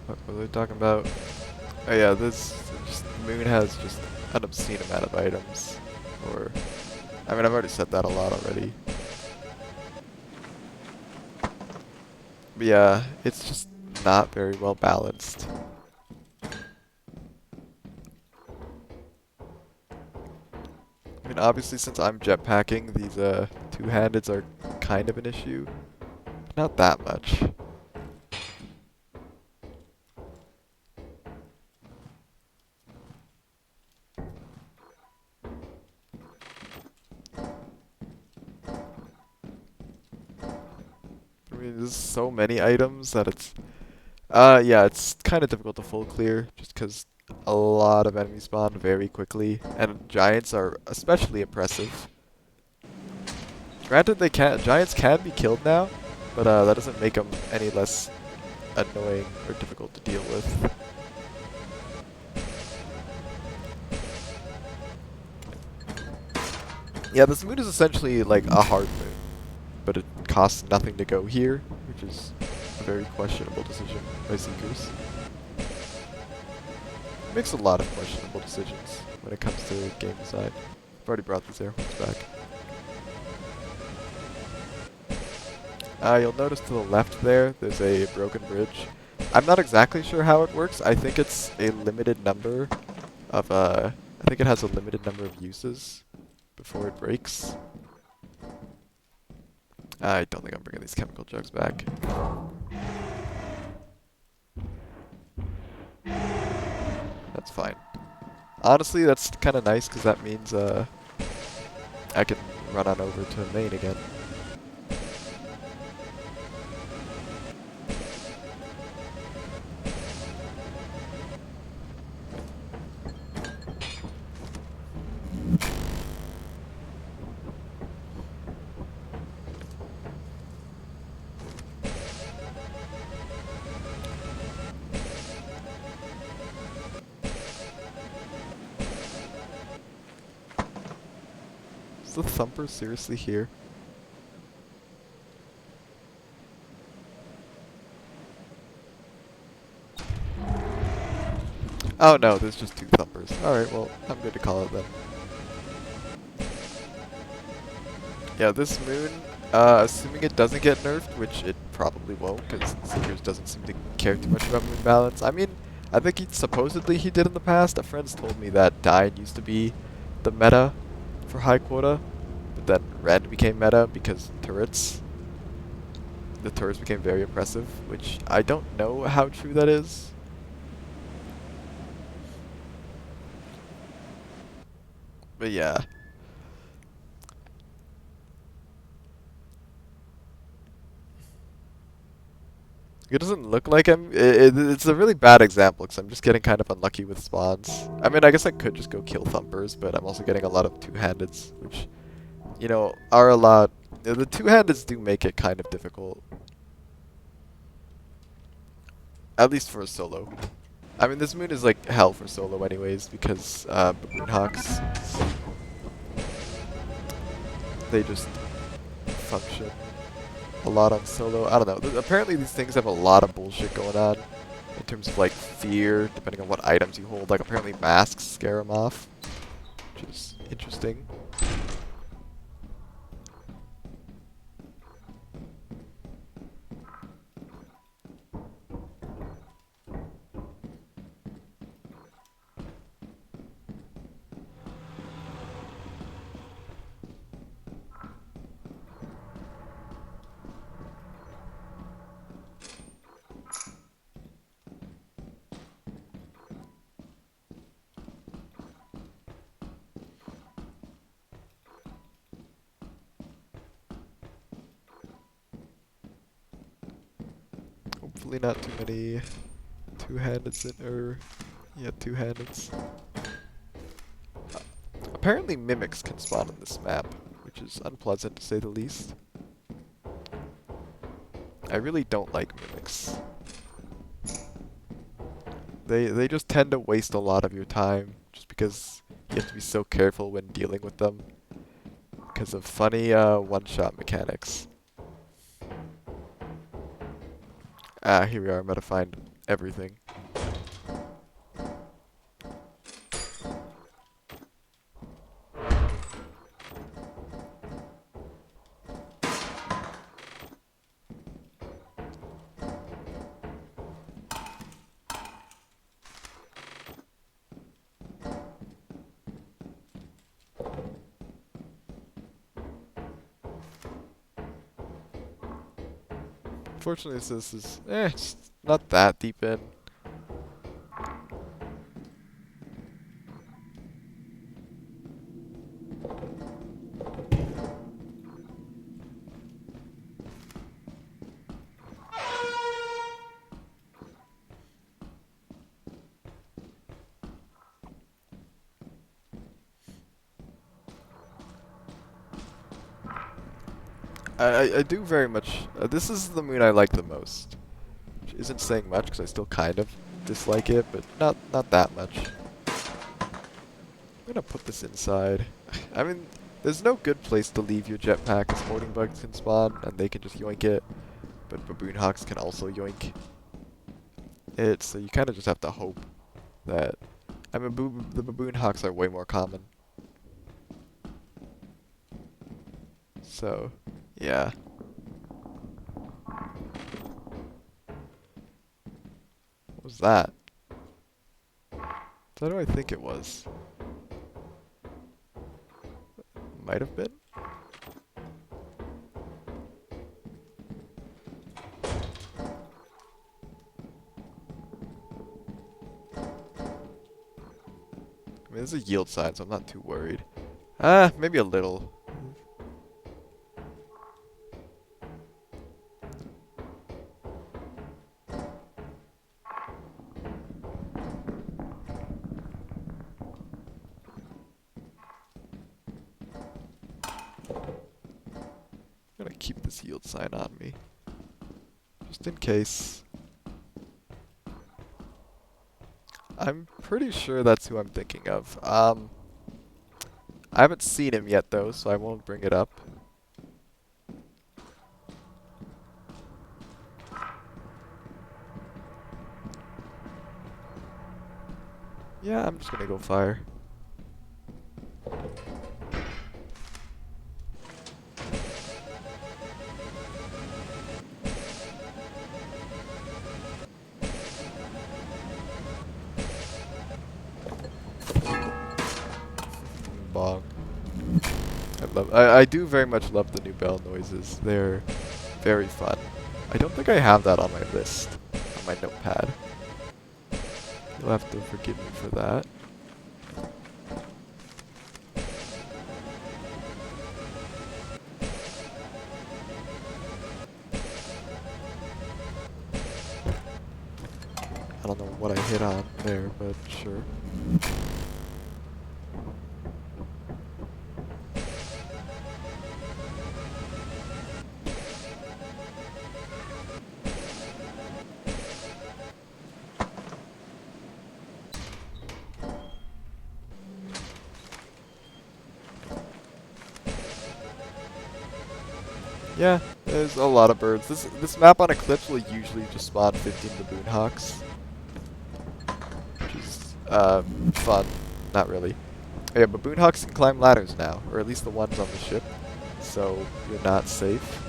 What were we talking about? Oh yeah, Moon has just an obscene amount of items. Or, I mean, I've already said that a lot already. But yeah, it's just not very well balanced. I mean, obviously, since I'm jetpacking, these two-handeds are kind of an issue. Not that much. I mean, there's so many items that yeah, it's kind of difficult to full clear just because a lot of enemies spawn very quickly, and giants are especially impressive. Granted, giants can be killed now, but that doesn't make them any less annoying or difficult to deal with. Yeah, this moon is essentially like a hard moon, but it costs nothing to go here, which is a very questionable decision by Seekers. Makes a lot of questionable decisions when it comes to game design. I've already brought these airplanes back. You'll notice to the left there's a broken bridge. I'm not exactly sure how it works. I think it's a limited number of, I think it has a limited number of uses before it breaks. I don't think I'm bringing these chemical jugs back. That's fine. Honestly, that's kind of nice because that means, I can run on over to main again. Is the thumper seriously here? Oh no, there's just two thumpers. Alright, well, I'm good to call it then. Yeah, this moon, assuming it doesn't get nerfed, which it probably won't, because Seekers doesn't seem to care too much about moon balance. I mean, I think supposedly he did in the past. A friend's told me that Dine used to be the meta for high quota, but then rend became meta because the turrets became very oppressive, which I don't know how true that is. But yeah. It doesn't look like it's a really bad example because I'm just getting kind of unlucky with spawns. I mean, I guess I could just go kill thumpers, but I'm also getting a lot of two-handeds, which, you know, are a lot. The two-handeds do make it kind of difficult. At least for a solo. I mean, this moon is like hell for solo anyways, because Baboon Hawks, they just function a lot on solo. I don't know. Apparently these things have a lot of bullshit going on in terms of like fear, depending on what items you hold. Like apparently masks scare them off, which is interesting. Hopefully not too many two-handeds yeah, two-handeds. Apparently mimics can spawn in this map, which is unpleasant to say the least. I really don't like mimics. They just tend to waste a lot of your time, just because you have to be so careful when dealing with them, because of funny one-shot mechanics. Ah, here we are. I'm about to find everything. Unfortunately, this is it's not that deep in. I do very much. This is the moon I like the most. Which isn't saying much because I still kind of dislike it, but not that much. I'm gonna put this inside. I mean, there's no good place to leave your jetpack as hoarding bugs can spawn, and they can just yoink it. But Baboon Hawks can also yoink it, so you kind of just have to hope that. I mean, the Baboon Hawks are way more common. So, yeah. What was that? What do I think it was? Might have been? I mean, there's a yield sign, so I'm not too worried. Ah, maybe a little. I'm gonna keep this yield sign on me. Just in case. I'm pretty sure that's who I'm thinking of. I haven't seen him yet though, so I won't bring it up. Yeah, I'm just gonna go fire. I do very much love the new bell noises. They're very fun. I don't think I have that on my list, on my notepad. You'll have to forgive me for that. I don't know what I hit on there, but sure. Yeah, there's a lot of birds. This map on Eclipse will usually just spawn 15 baboon hawks, which is fun. Not really. Yeah, baboon hawks can climb ladders now, or at least the ones on the ship, so you're not safe.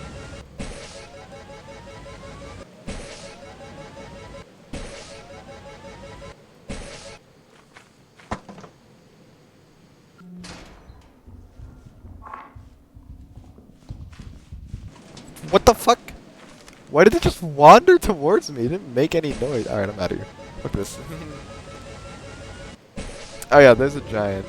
What the fuck? Why did it just wander towards me? It didn't make any noise. Alright, I'm out of here. Fuck this. Oh yeah, there's a giant.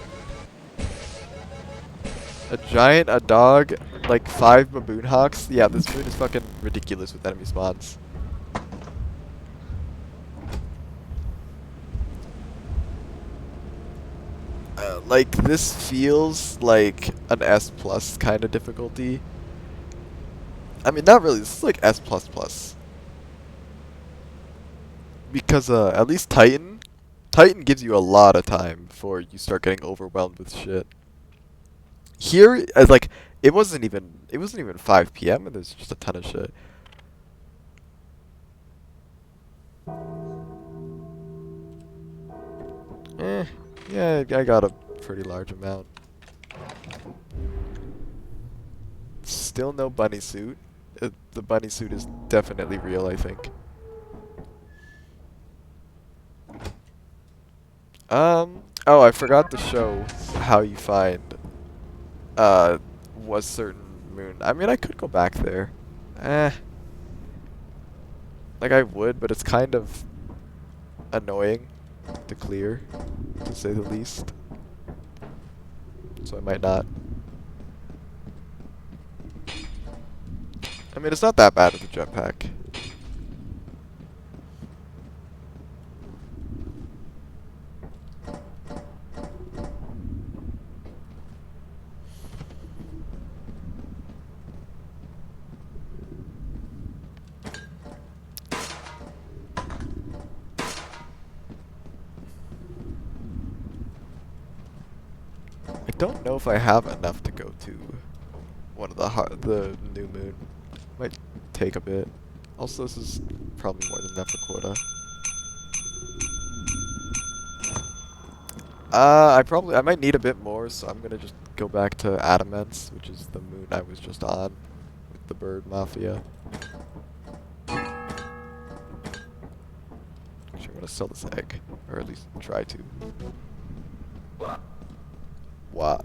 A giant, a dog, like 5 baboon hawks. Yeah, this moon is fucking ridiculous with enemy spawns. Like, this feels like an S plus kind of difficulty. I mean, not really. This is like S plus plus. Because at least Titan gives you a lot of time before you start getting overwhelmed with shit. Here, like, it wasn't even 5 p.m. and there's just a ton of shit. Yeah, I got a pretty large amount. Still no bunny suit. The bunny suit is definitely real, I think. Oh, I forgot to show how you find, was certain moon. I mean, I could go back there. Like I would, but it's kind of annoying to clear, to say the least. So I might not. I mean, it's not that bad with the jetpack. I don't know if I have enough to go to one of the new moon. Might take a bit. Also, this is probably more than enough for quota. I might need a bit more, so I'm gonna just go back to Adamance, which is the moon I was just on with the bird mafia. Actually, I'm gonna sell this egg, or at least try to. What?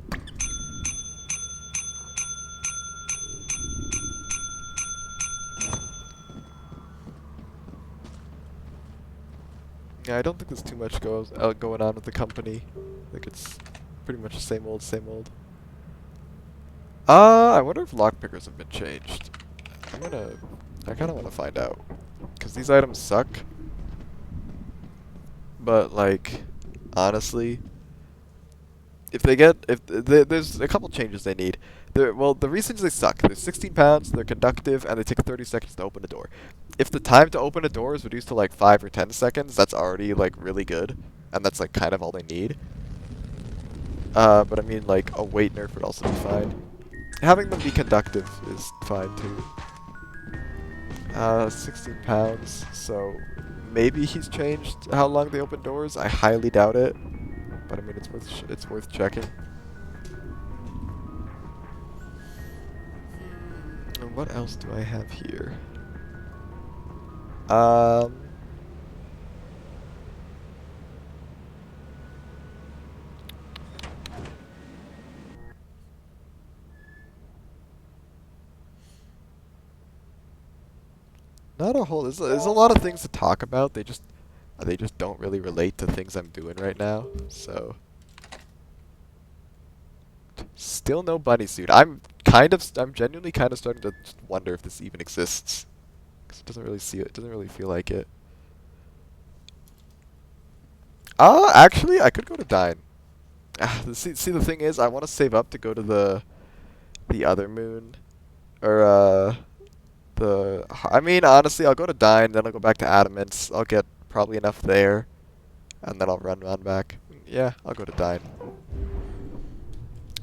Yeah, I don't think there's too much going on with the company. I think it's pretty much the same old, same old. I wonder if lockpickers have been changed. I kind of want to find out. Because these items suck. But, like, honestly, there's a couple changes they need. Well, the reasons they suck, they're 16 pounds, they're conductive, and they take 30 seconds to open a door. If the time to open a door is reduced to like 5 or 10 seconds, that's already like really good, and that's like kind of all they need. But I mean, like, a weight nerf would also be fine. Having them be conductive is fine too. 16 pounds, so maybe he's changed how long they open doors. I highly doubt it, but I mean, it's worth checking. And what else do I have here? Not a whole. There's a lot of things to talk about. They just don't really relate to things I'm doing right now. So still no bunny suit. I'm genuinely kind of starting to just wonder if this even exists. 'Cause it doesn't really see it. It doesn't really feel like it. Actually, I could go to Dine. See, the thing is, I want to save up to go to the other moon, or I mean, honestly, I'll go to Dine, then I'll go back to Adamance. I'll get probably enough there, and then I'll run back. Yeah, I'll go to Dine.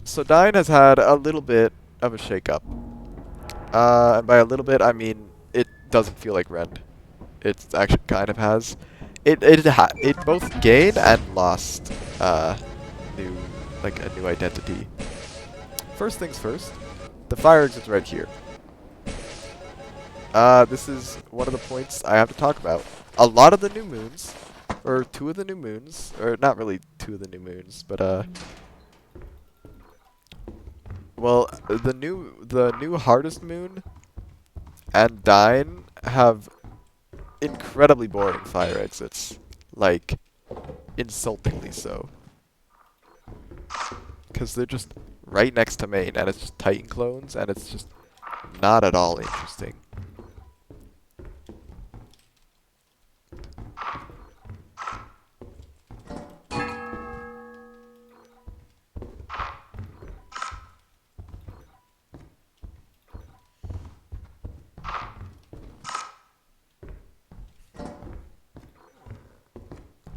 So Dine has had a little bit of a shakeup. And by a little bit, I mean it doesn't feel like Rend. It actually kind of has. It both gained and lost new a new identity. First things first, the fire exit's right here. This is one of the points I have to talk about. A lot of the new moons, or two of the new moons, or not really two of the new moons, but well, the new hardest moon and Dine have incredibly boring fire exits, like insultingly so, because they're just right next to main, and it's just Titan clones, and it's just not at all interesting.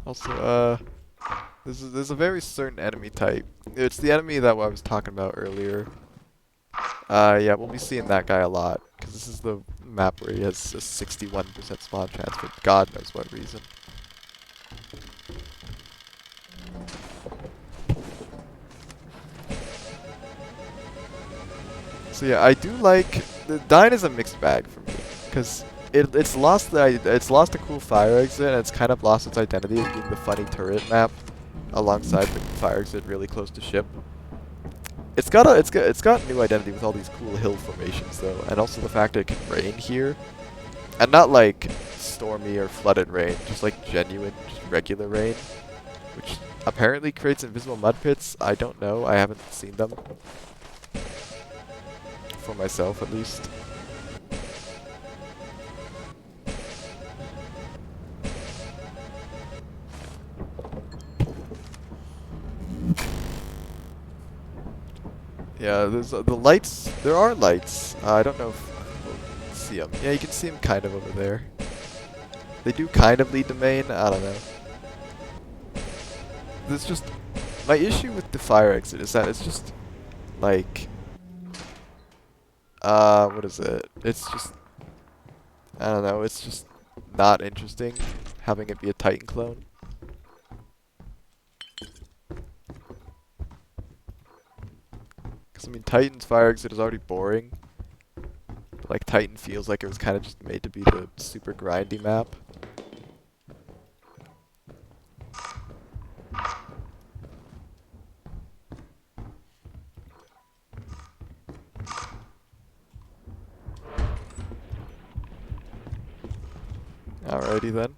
Also, there's a very certain enemy type. It's the enemy that I was talking about earlier. Yeah, we'll be seeing that guy a lot, because this is the map where he has a 61% spawn chance for God knows what reason. So yeah, I do like the Dine is a mixed bag for me, because it's lost a cool fire exit, and it's kind of lost its identity as being the funny turret map, alongside the fire exit really close to ship. It's got new identity with all these cool hill formations though, and also the fact that it can rain here, and not like stormy or flooded rain, just like genuine, just regular rain, which apparently creates invisible mud pits. I don't know. I haven't seen them for myself, at least. Yeah, there's the lights. There are lights. I don't know if we'll see them. Yeah, you can see them kind of over there. They do kind of lead to main. I don't know. There's just my issue with the fire exit is that it's just like what is it? It's just I don't know. It's just not interesting having it be a Titan clone. I mean, Titan's fire exit is already boring. But, like, Titan feels like it was kind of just made to be the super grindy map. Alrighty then.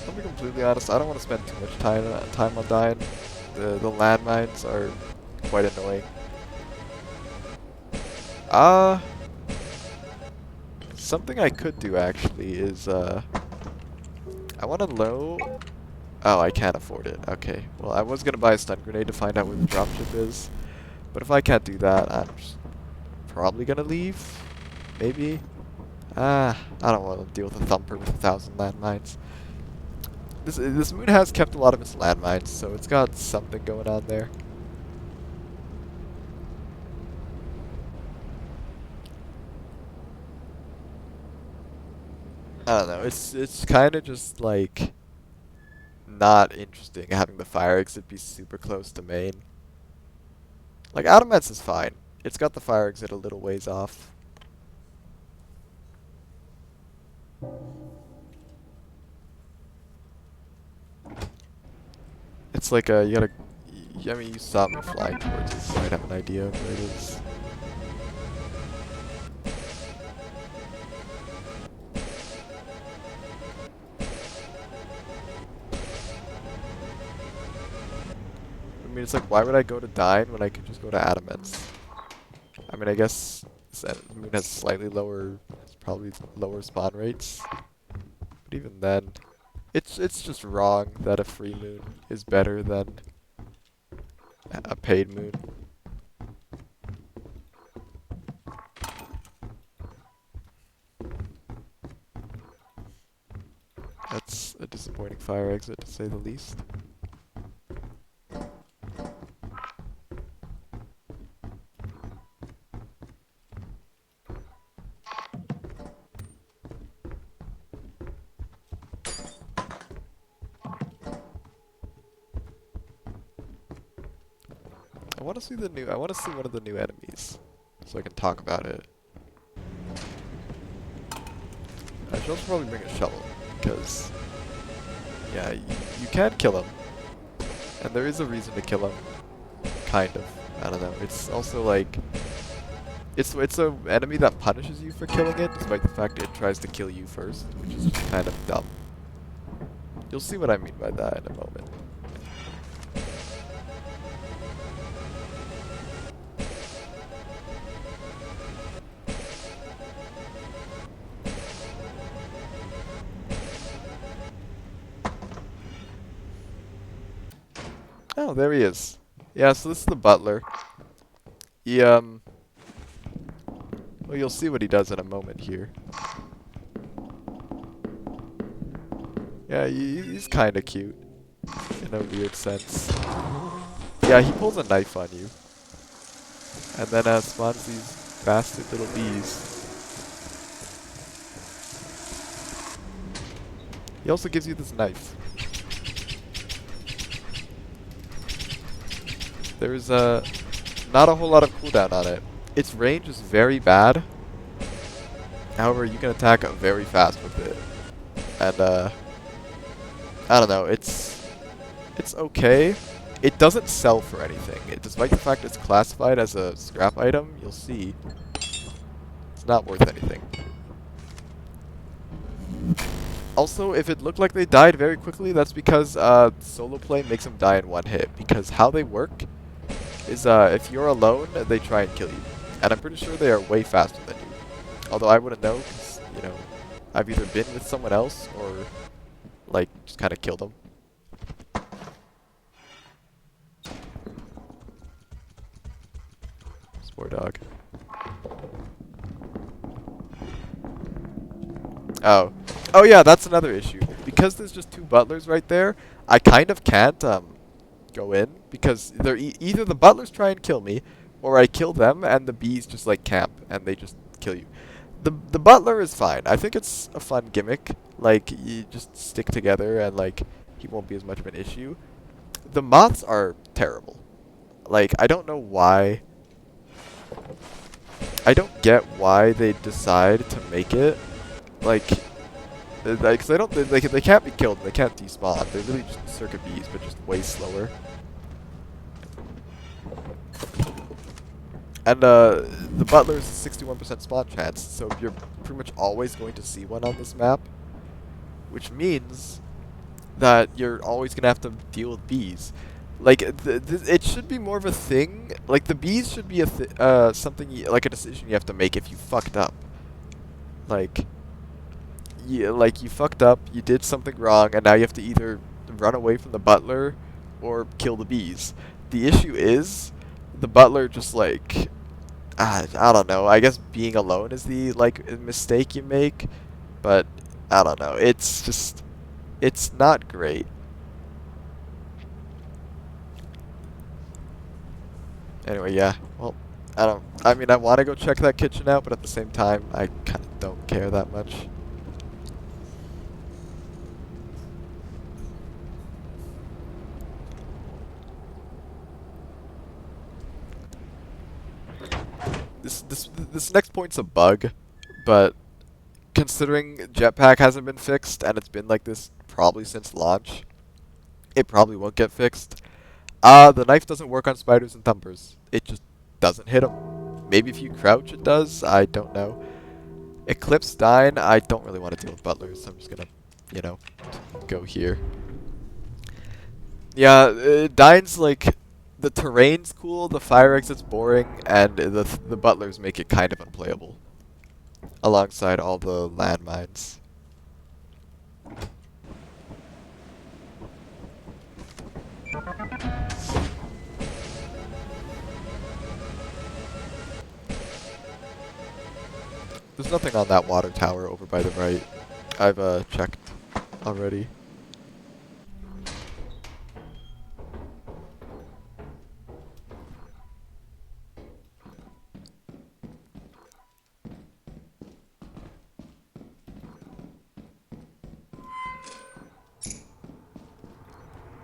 I'll be completely honest, I don't want to spend too much time on dying. The landmines are quite annoying. Something I could do actually is I want to low. Oh, I can't afford it. Okay. Well, I was gonna buy a stun grenade to find out where the dropship is, but if I can't do that, I'm just probably gonna leave. Maybe. I don't want to deal with a thumper with 1,000 landmines. This moon has kept a lot of its landmines, so it's got something going on there. I don't know. It's kind of just like not interesting having the fire exit be super close to main. Like Adamance is fine. It's got the fire exit a little ways off. It's like you gotta. I mean, you saw me flying towards it, so you might have an idea of where it is. mean, it's like, why would I go to Dine when I could just go to Adamant's? I mean, I guess Moon has slightly lower, probably lower spawn rates. But even then, it's just wrong that a free Moon is better than a paid Moon. That's a disappointing fire exit, to say the least. I want to see one of the new enemies, so I can talk about it. I should also probably bring a shovel, because, yeah, you can kill him. And there is a reason to kill him. Kind of. I don't know. It's also like... It's a enemy that punishes you for killing it, despite the fact it tries to kill you first, which is just kind of dumb. You'll see what I mean by that in a moment. Oh, there he is. Yeah, so this is the butler. He, well, you'll see what he does in a moment here. Yeah, he's kind of cute. In a weird sense. Yeah, he pulls a knife on you. And then, spawns these bastard little bees. He also gives you this knife. There's not a whole lot of cooldown on it. Its range is very bad. However, you can attack very fast with it. And I don't know, it's okay. It doesn't sell for anything. Despite the fact it's classified as a scrap item, you'll see it's not worth anything. Also, if it looked like they died very quickly, that's because solo play makes them die in one hit. Because how they work is if you're alone, they try and kill you. And I'm pretty sure they are way faster than you. Although I wouldn't know, because, you know, I've either been with someone else or, like, just kind of killed them. Poor dog. Oh. Oh yeah, that's another issue. Because there's just two butlers right there, I kind of can't, go in, because they're either the butlers try and kill me, or I kill them and the bees just like camp and they just kill you. The butler is fine. I think it's a fun gimmick. Like, you just stick together and like he won't be as much of an issue. The moths are terrible. Like, I don't know why. I don't get why they decide to make it like. Because they can't be killed and they can't despawn. They're really just circuit bees, but just way slower. And the butler is a 61% spawn chance, so you're pretty much always going to see one on this map, which means that you're always gonna have to deal with bees. Like it should be more of a thing. Like the bees should be something like a decision you have to make if you fucked up. Like. Yeah, like you fucked up, you did something wrong, and now you have to either run away from the butler or kill the bees. The issue is, the butler just like, I don't know, I guess being alone is the like mistake you make, but I don't know, it's just, it's not great. Anyway, yeah, well, I mean, I want to go check that kitchen out, but at the same time, I kind of don't care that much. This next point's a bug, but considering Jetpack hasn't been fixed and it's been like this probably since launch, it probably won't get fixed. The knife doesn't work on spiders and thumpers. It just doesn't hit them. Maybe if you crouch it does, I don't know. Eclipse Dine, I don't really want to deal with butlers, so I'm just gonna, you know, go here. Yeah, Dine's like, the terrain's cool, the fire exit's boring, and the butlers make it kind of unplayable, alongside all the landmines. There's nothing on that water tower over by the right. I've checked already.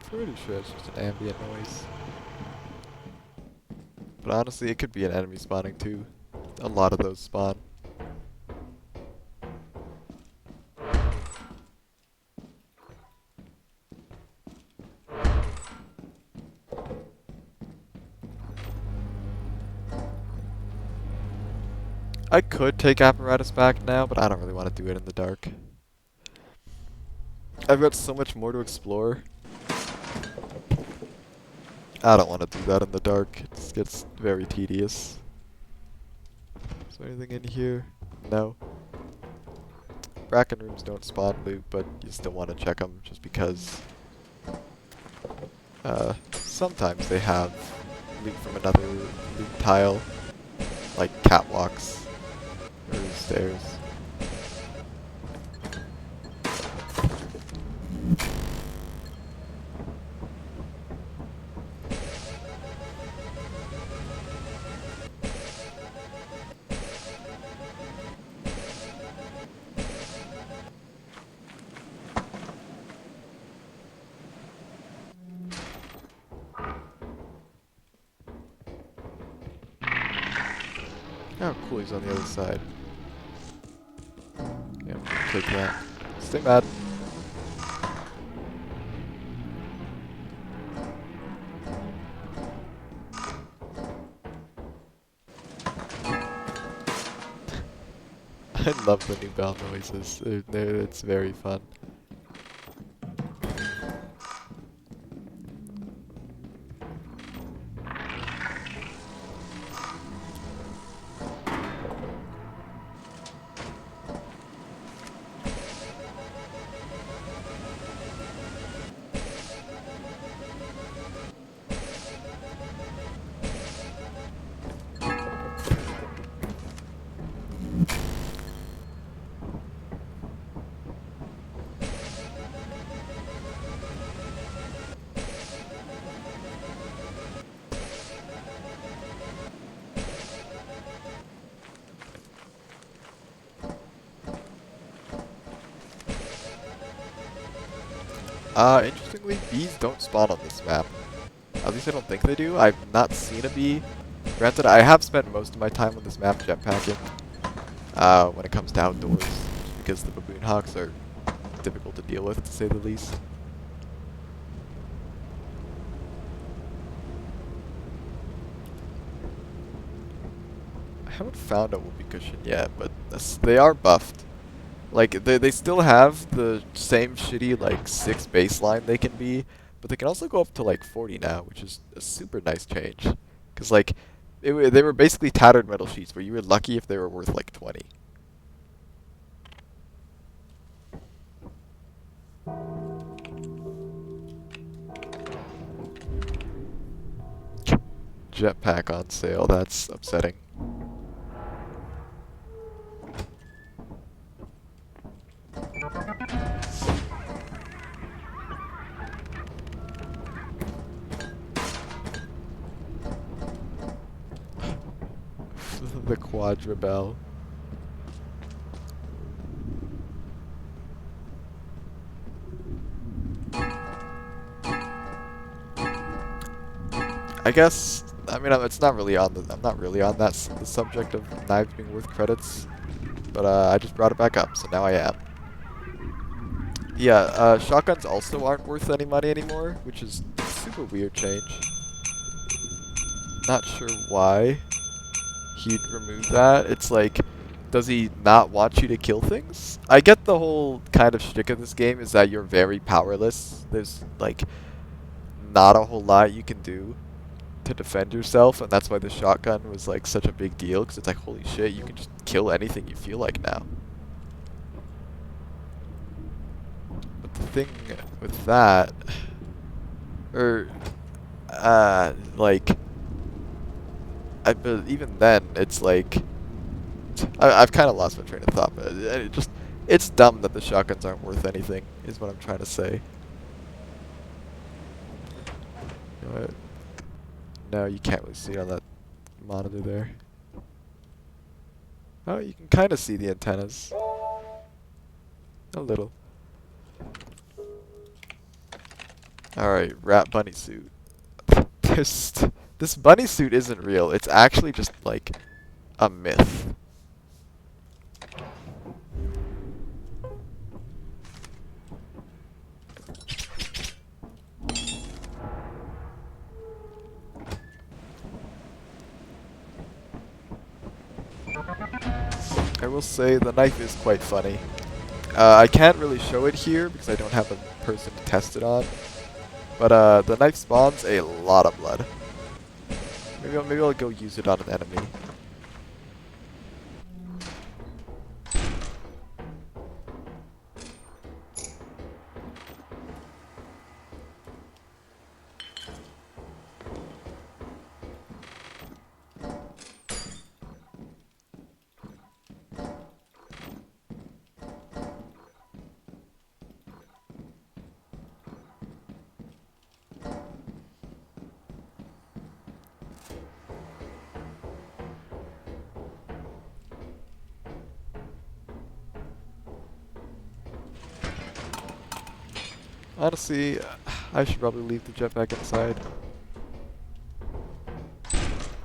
Pretty sure it's just an ambient noise. But honestly, it could be an enemy spawning too. A lot of those spawn. I could take apparatus back now, but I don't really want to do it in the dark. I've got so much more to explore. I don't want to do that in the dark. It gets very tedious. Is there anything in here? No. Bracken rooms don't spawn loot, but you still want to check them just because sometimes they have loot from another loot tile, like catwalks or stairs. Oh, cool, he's on the other side. Yeah, take that. Stay mad. I love the new bell noises. It's very fun. Interestingly, bees don't spawn on this map. At least I don't think they do. I've not seen a bee. Granted, I have spent most of my time on this map jetpacking when it comes to outdoors, just because the baboon hawks are difficult to deal with, to say the least. I haven't found a whoopee cushion yet, but they are buffed. Like, they still have the same shitty, like, 6 baseline they can be, but they can also go up to, like, 40 now, which is a super nice change. Because, like, they were basically tattered metal sheets, where you were lucky if they were worth, like, 20. Jetpack on sale, that's upsetting. The Quadrabell. I guess, I mean, it's not really on I'm not really on the subject of knives being worth credits, but I just brought it back up, so now I am. Yeah, shotguns also aren't worth any money anymore, which is a super weird change. Not sure why he'd remove that. It's like, does he not want you to kill things? I get the whole kind of shtick of this game is that you're very powerless. There's, like, not a whole lot you can do. to defend yourself, and that's why the shotgun was like such a big deal, because it's like, holy shit, you can just kill anything you feel like now. But the thing with that, or like, even then, it's like, I've kind of lost my train of thought, but it's dumb that the shotguns aren't worth anything, is what I'm trying to say. You know what? No, you can't really see it on that monitor there. Oh, you can kind of see the antennas. A little. Alright, rat bunny suit. This bunny suit isn't real. It's actually just, like, a myth. I will say the knife is quite funny. I can't really show it here because I don't have a person to test it on. But the knife spawns a lot of blood. Maybe I'll go use it on an enemy. Honestly, I should probably leave the jetpack inside.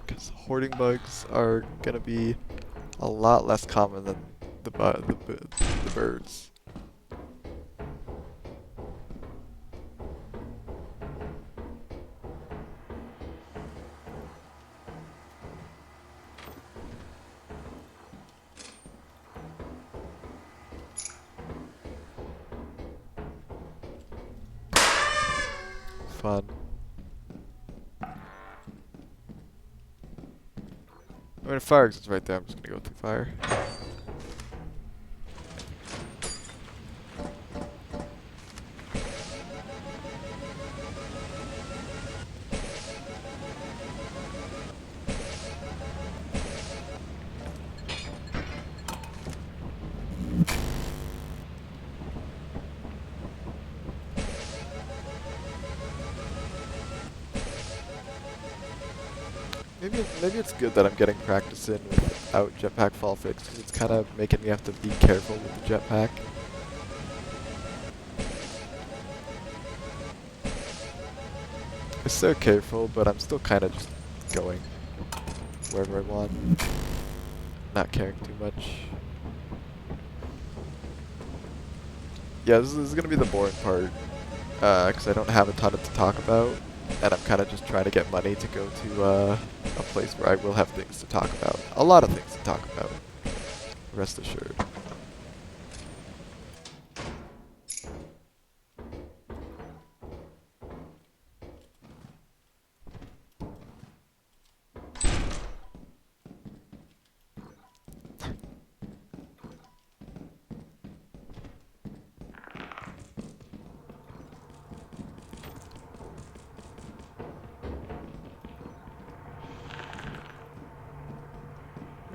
Because hoarding bugs are gonna be a lot less common than the birds. Fun. I mean, if fire exit's right there, I'm just gonna go through fire. Maybe it's good that I'm getting practice in without jetpack fall fix, because it's kind of making me have to be careful with the jetpack. I'm so careful, but I'm still kind of just going wherever I want, not caring too much. Yeah, this is gonna be the boring part, because I don't have a ton to talk about, and I'm kind of just trying to get money to go to a place where I will have things to talk about. A lot of things to talk about, rest assured.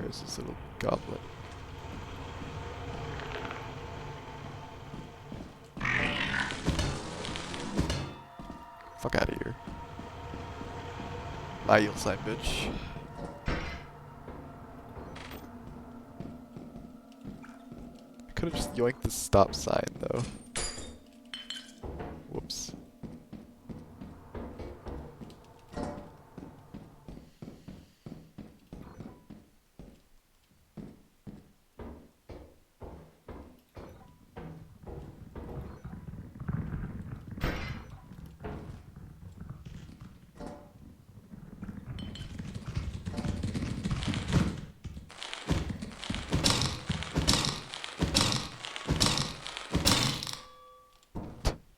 Where's this little goblin? Fuck out of here. Bye, you'll sign, bitch. I could've just yoinked the stop sign, though. Whoops.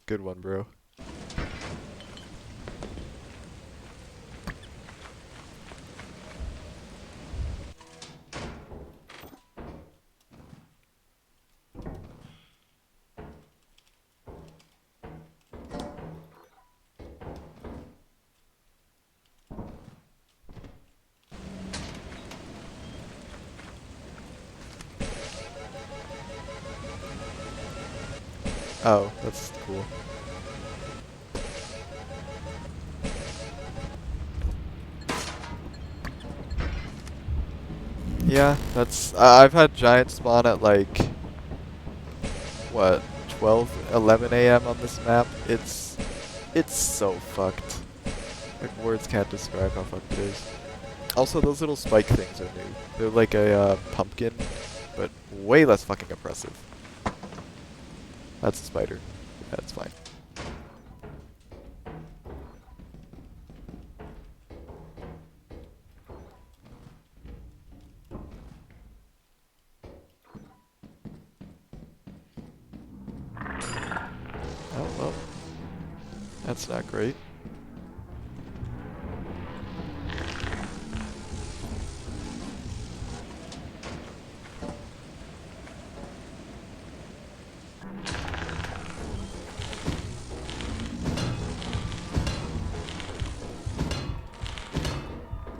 Good one, bro. Oh, that's cool. Yeah, that's. I've had giant spawn at like what 12, 11 a.m. on this map. It's so fucked. Like words can't describe how fucked it is. Also, those little spike things are new. They're like a pumpkin, but way less fucking oppressive. That's a spider. That's fine. Oh well, that's not great.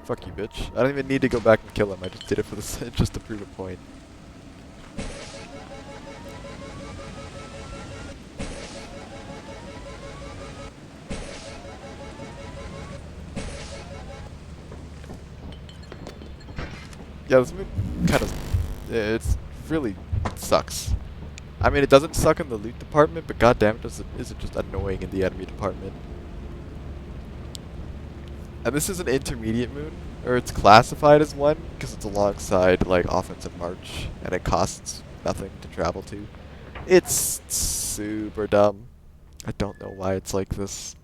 Fuck you, bitch. I don't even need to go back and kill him. I just did it for this, just to prove a point. Yeah, this moon kind of, it's really sucks. I mean, it doesn't suck in the loot department, but goddamn, is it just annoying in the enemy department. And this is an intermediate moon, or it's classified as one because it's alongside like offensive march, and it costs nothing to travel to. It's super dumb. I don't know why it's like this.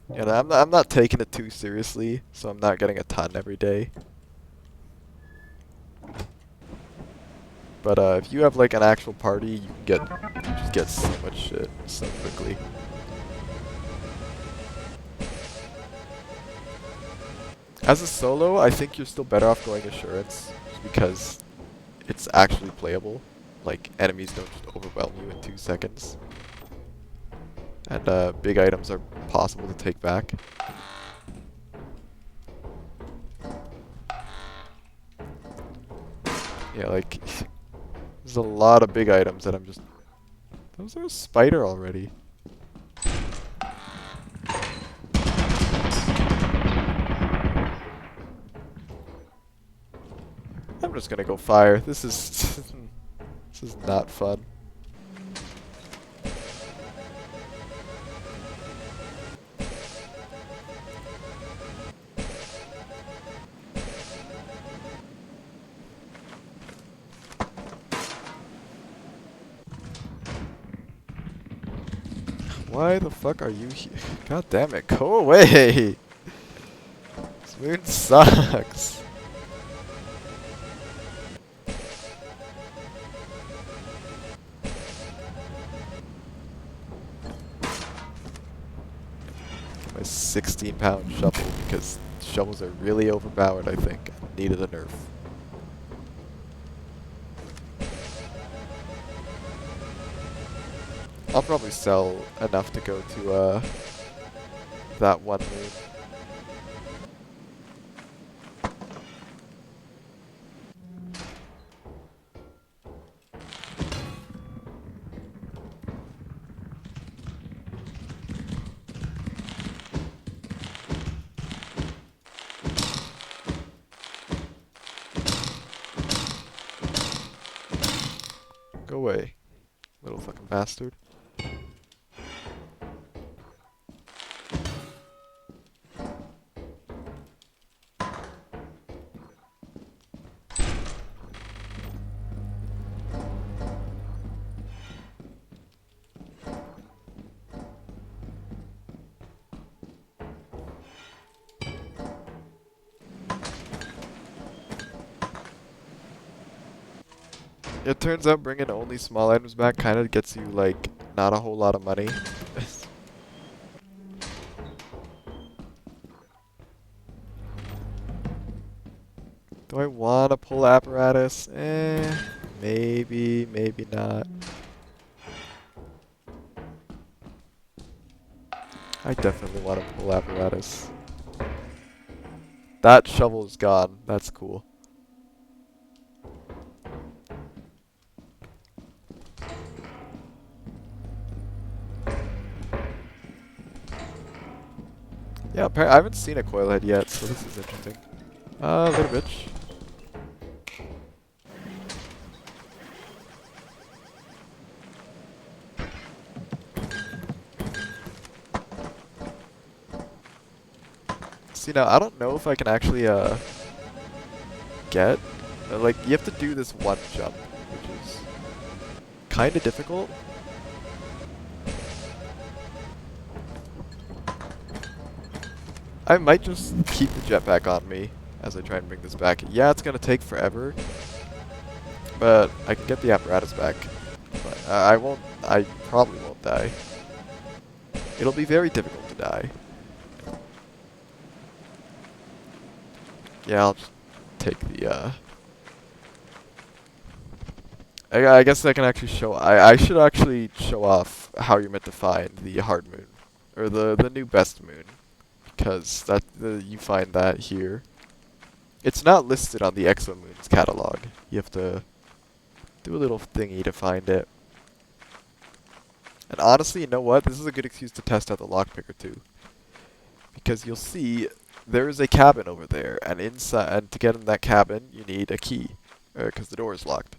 And I'm not taking it too seriously, so I'm not getting a ton every day. But if you have like an actual party, you just get so much shit so quickly. As a solo, I think you're still better off going assurance, just because it's actually playable. Like enemies don't just overwhelm you in 2 seconds, and big items are possible to take back. Yeah, like there's a lot of big items that I'm just. Those are a spider already. I'm just gonna go fire. This is this is not fun. Why the fuck are you here? God damn it, go away! This moon sucks. My 16-pound shovel, because shovels are really overpowered, I think. Needed a nerf. I'll probably sell enough to go to that one moon. Go away, little fucking bastard. It turns out bringing only small items back kind of gets you, like, not a whole lot of money. Do I want to pull apparatus? Maybe, maybe not. I definitely want to pull apparatus. That shovel is gone. That's cool. Yeah, I haven't seen a coil head yet, so this is interesting. Little bitch. See, now, I don't know if I can actually, get... like, you have to do this one jump, which is kind of difficult. I might just keep the jetpack on me as I try and bring this back. Yeah, it's gonna take forever, but I can get the apparatus back. But I won't... I probably won't die. It'll be very difficult to die. Yeah, I'll just take the, I guess I can actually show... I should actually show off how you're meant to find the hard moon. Or the new best moon. Because you find that here. It's not listed on the Exomoons catalog. You have to do a little thingy to find it. And honestly, you know what? This is a good excuse to test out the lockpicker too. Because you'll see there is a cabin over there, and to get in that cabin, you need a key, because the door is locked.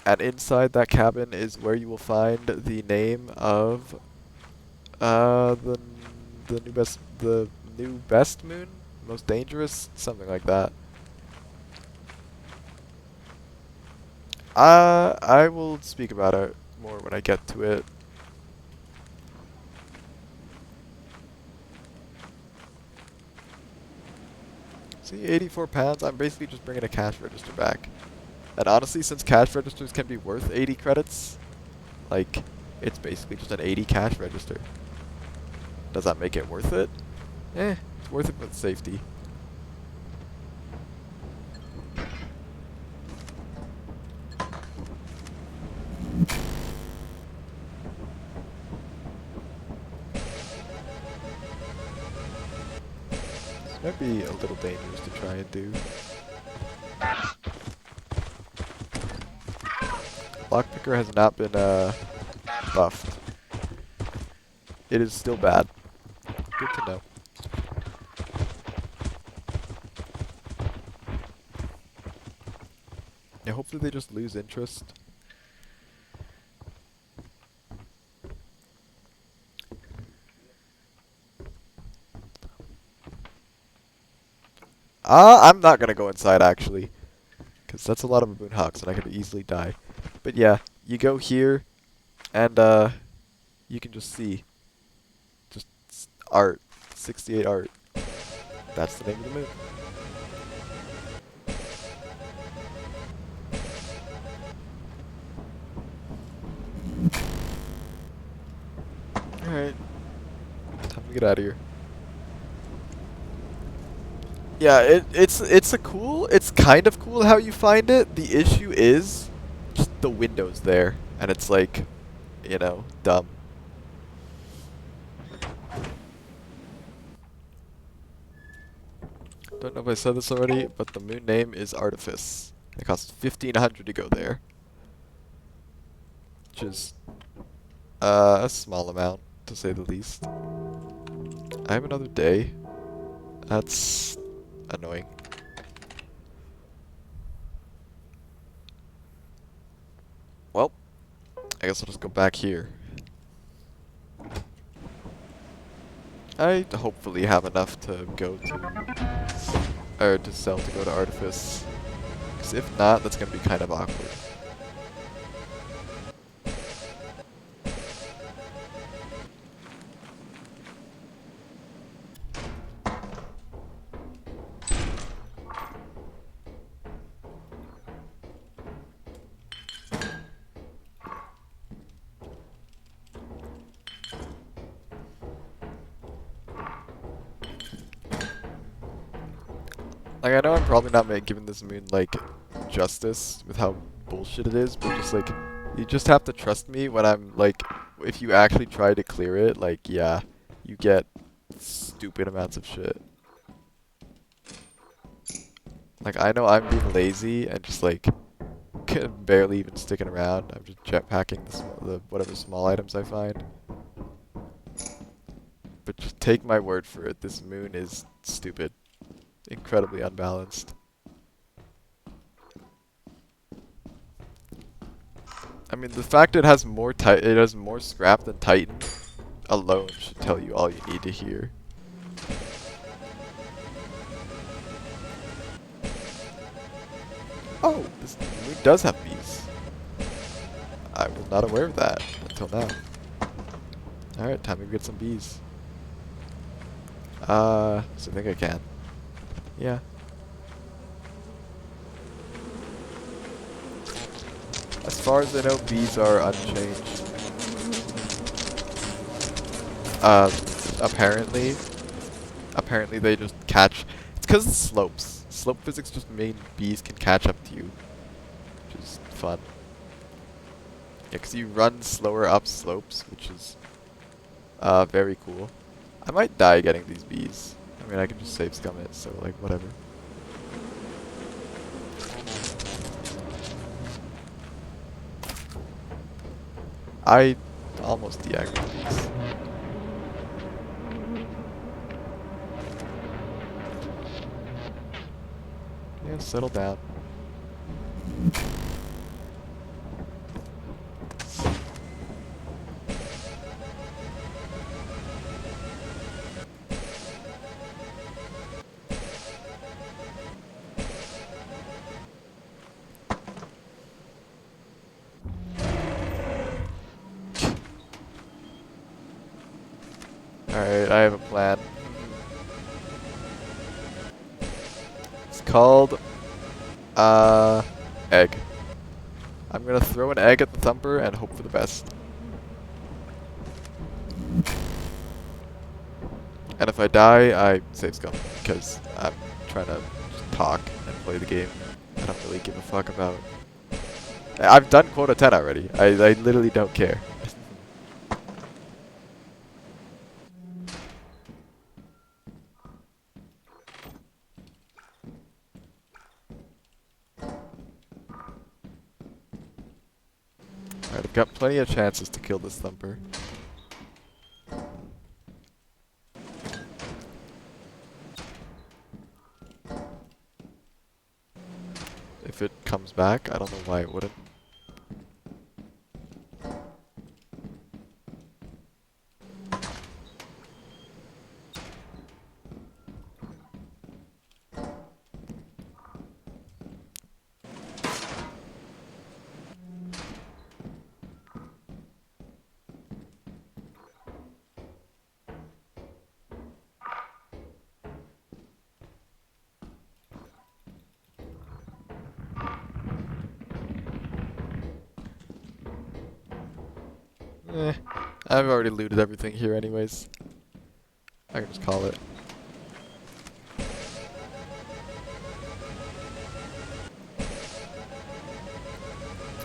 And inside that cabin is where you will find the name of the new best moon, most dangerous, something like that. I will speak about it more when I get to it. See, 84 pounds, I'm basically just bringing a cash register back. And honestly, since cash registers can be worth 80 credits, like, it's basically just an 80 cash register. Does that make it worth it? Eh, it's worth it for the safety. This might be a little dangerous to try and do. Lockpicker has not been buffed. It is still bad. Good to know. Yeah, hopefully they just lose interest. I'm not gonna go inside actually, because that's a lot of baboon hawks and I could easily die. But yeah, you go here, and you can just see, just art, 68 art. That's the name of the moon. Alright, time to get out of here. Yeah, it's kind of cool how you find it. The issue is just the windows there, and it's like, you know, dumb. Don't know if I said this already, but the moon name is Artifice. It costs 1,500 to go there, which is a small amount to say the least. I have another day. That's annoying. Well, I guess I'll just go back here. I hopefully have enough to go to, or to sell to go to Artifice. Because if not, that's going to be kind of awkward. Like, I know I'm probably not giving this moon, like, justice with how bullshit it is, but just, like, you just have to trust me when I'm, like, if you actually try to clear it, like, yeah, you get stupid amounts of shit. Like, I know I'm being lazy and just like barely even sticking around. I'm just jetpacking the whatever small items I find. But just take my word for it, this moon is stupid. Incredibly unbalanced. I mean, the fact it has more scrap than Titan alone should tell you all you need to hear. Oh, this moon does have bees. I was not aware of that until now. Alright, time to get some bees. So I think I can. Yeah. As far as I know, bees are unchanged. Uh, apparently. Apparently they just catch... It's because of slopes. Slope physics just mean bees can catch up to you. Which is fun. Yeah, because you run slower up slopes, which is very cool. I might die getting these bees. I mean, I can just save scum it, so like, whatever. I almost de-aggroed these. Yeah, settle down. Alright, I have a plan. It's called, egg. I'm gonna throw an egg at the thumper and hope for the best. And if I die, I save scum, because I'm trying to just talk and play the game. I don't really give a fuck about... I've done quota 10 already. I literally don't care. Alright, I've got plenty of chances to kill this thumper. If it comes back, I don't know why it wouldn't. Eh, I've already looted everything here anyways. I can just call it.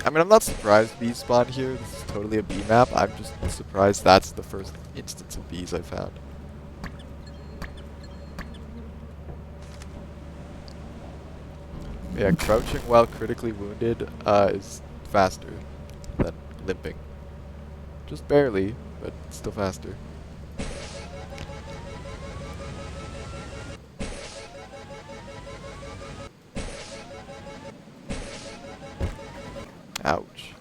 I mean, I'm not surprised bees spawn here. This is totally a bee map. I'm just surprised that's the first instance of bees I found. Yeah, crouching while critically wounded is faster than limping. Just barely, but still faster. Ouch.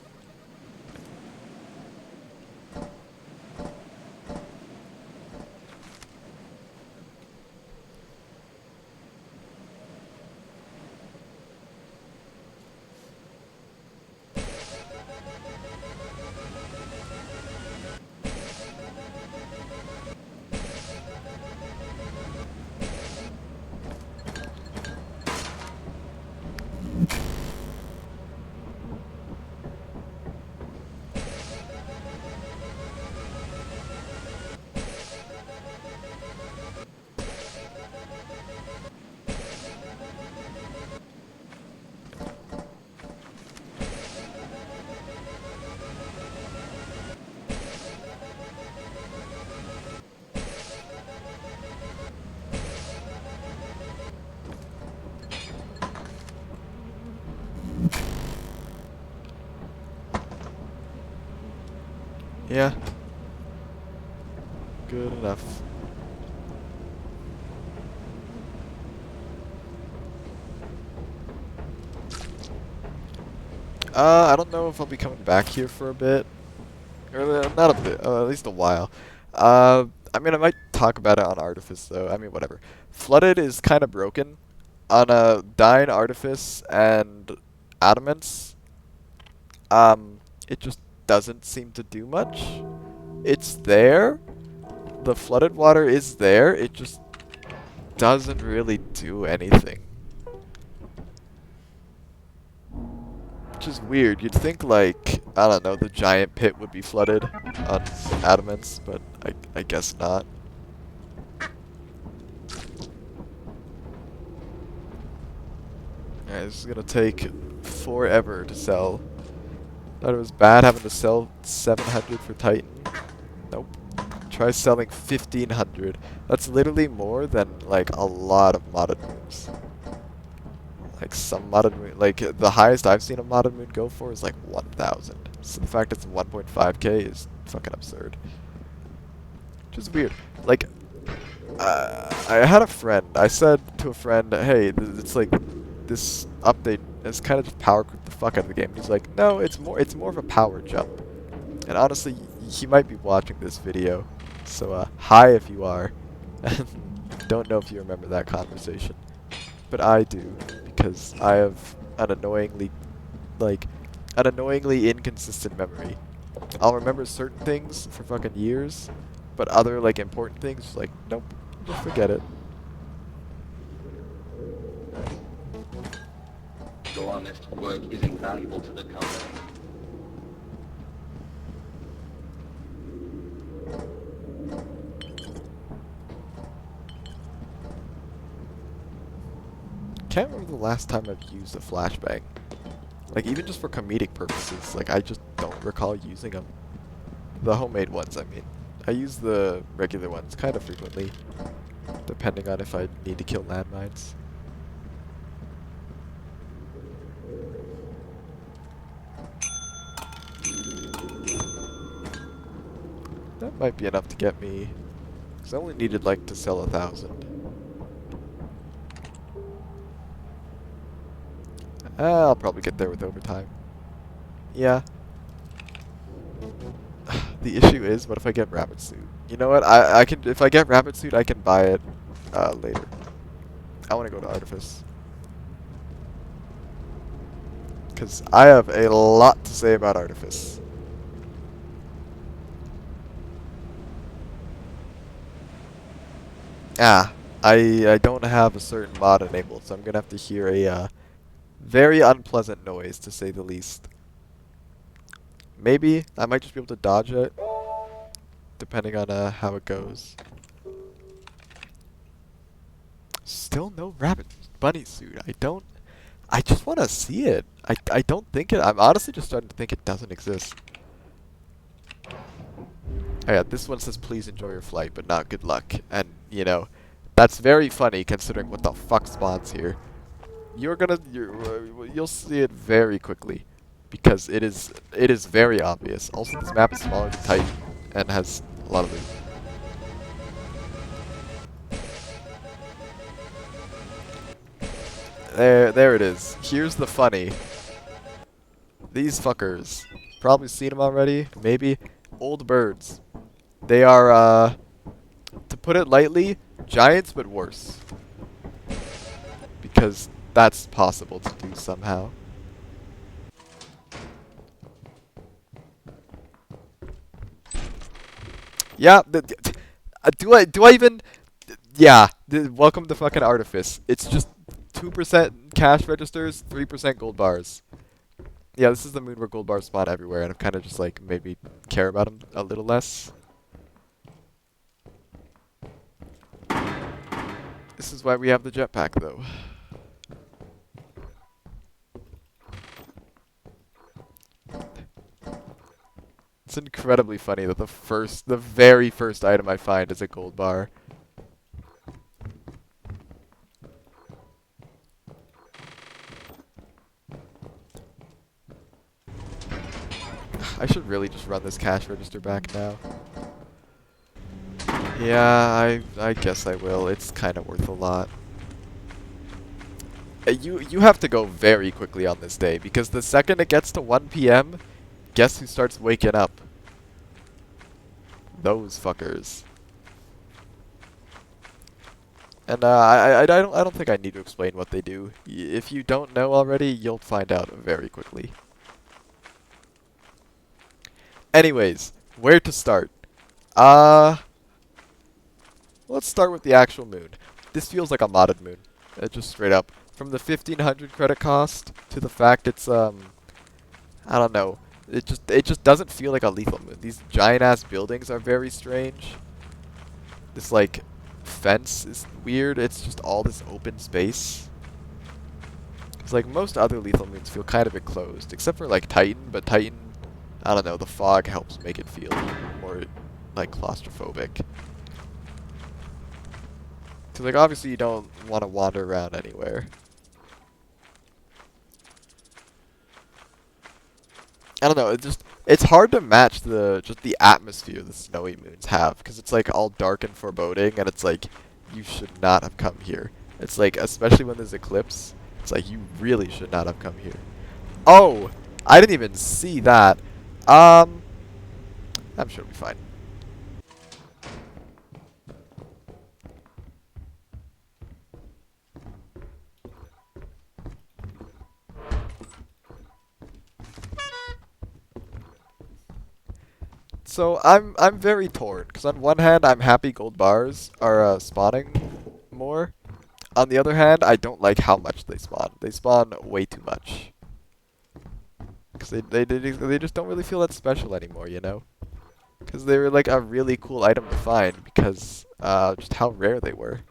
Yeah. Good enough. I don't know if I'll be coming back here for a bit. Or, not a bit, at least a while. I mean, I might talk about it on Artifice, though. I mean, whatever. Flooded is kind of broken. On Dying Artifice and Adamance, it just doesn't seem to do much. It's there. The flooded water is there. It just doesn't really do anything. Which is weird. You'd think, like, I don't know, the giant pit would be flooded on Adamance, but I guess not. Alright, this is gonna take forever to sell. Thought it was bad having to sell 700 for Titan. Nope. Try selling 1500. That's literally more than, like, a lot of modded moons. Like, some modded moon, like, the highest I've seen a modded moon go for is, like, 1000. So the fact it's 1.5k is fucking absurd. Which is weird. Like, I had a friend. I said to a friend, hey, it's like, this update is kind of just power creep the fuck out of the game. And he's like, no, it's more of a power jump. And honestly, he might be watching this video. So, hi if you are. Don't know if you remember that conversation. But I do, because I have an annoyingly inconsistent memory. I'll remember certain things for fucking years, but other, like, important things, like, nope, just forget it. Your honest work is invaluable to the company. Can't remember the last time I've used a flashbang. Like, even just for comedic purposes, like, I just don't recall using them. The homemade ones, I mean. I use the regular ones kind of frequently, depending on if I need to kill landmines. That might be enough to get me, because I only needed, like, to sell 1000. I'll probably get there with overtime. Yeah. The issue is, what if I get Rabbit Suit? You know what? I can, if I get Rabbit Suit, I can buy it later. I want to go to Artifice. Because I have a lot to say about Artifice. I don't have a certain mod enabled, so I'm going to have to hear a very unpleasant noise, to say the least. Maybe I might just be able to dodge it, depending on how it goes. Still no rabbit bunny suit. I just want to see it. I don't think it. I'm honestly just starting to think it doesn't exist. Oh yeah, this one says please enjoy your flight, but not good luck. And, you know, that's very funny considering what the fuck spawns here. You'll see it very quickly, because it is very obvious. Also, this map is smaller than Titan and has a lot of loot. There it is. Here's the funny. These fuckers. Probably seen them already. Maybe. Old birds. They are, to put it lightly, giants but worse. Because that's possible to do somehow. Yeah, do I even... Yeah, welcome to fucking Artifice. It's just 2% cash registers, 3% gold bars. Yeah, this is the moon where gold bars spawn everywhere, and I've kind of just, like, made me care about them a little less. This is why we have the jetpack, though. It's incredibly funny that the very first item I find is a gold bar. I should really just run this cash register back now. Yeah, I guess I will. It's kind of worth a lot. You have to go very quickly on this day, because the second it gets to 1 p.m., guess who starts waking up? Those fuckers. And I don't think I need to explain what they do. If you don't know already, you'll find out very quickly. Anyways, where to start? Let's start with the actual moon. This feels like a modded moon. Just straight up. From the 1500 credit cost to the fact it's I don't know. It just doesn't feel like a lethal moon. These giant ass buildings are very strange. This like fence is weird. It's just all this open space. It's like most other lethal moons feel kind of enclosed, except for like Titan, but Titan, I don't know, the fog helps make it feel more like claustrophobic. Cause like obviously you don't want to wander around anywhere. I don't know, it's hard to match just the atmosphere the snowy moons have, because it's like all dark and foreboding, and it's like you should not have come here. It's like, especially when there's eclipse, it's like you really should not have come here. Oh, I didn't even see that. I'm sure it'll be fine. So I'm very torn, because on one hand I'm happy gold bars are spawning more. On the other hand, I don't like how much they spawn. They spawn way too much. Because they just don't really feel that special anymore, you know? Because they were like a really cool item to find because just how rare they were.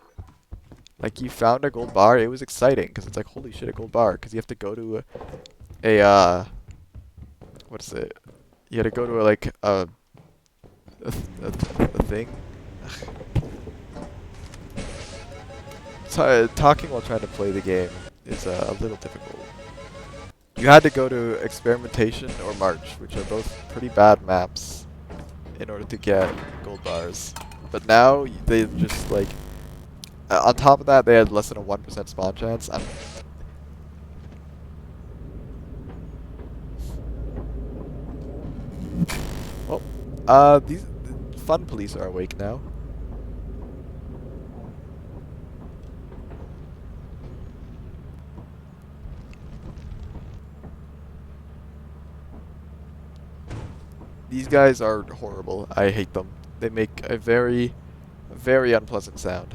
Like you found a gold bar, it was exciting because it's like holy shit, a gold bar, because you have to go to what is it? You had to go to like a thing. Talking while trying to play the game is a little difficult. You had to go to Experimentation or March, which are both pretty bad maps, in order to get gold bars. But now they just like on top of that they had less than a 1% spawn chance. These fun police are awake now. These guys are horrible. I hate them. They make a very, very unpleasant sound.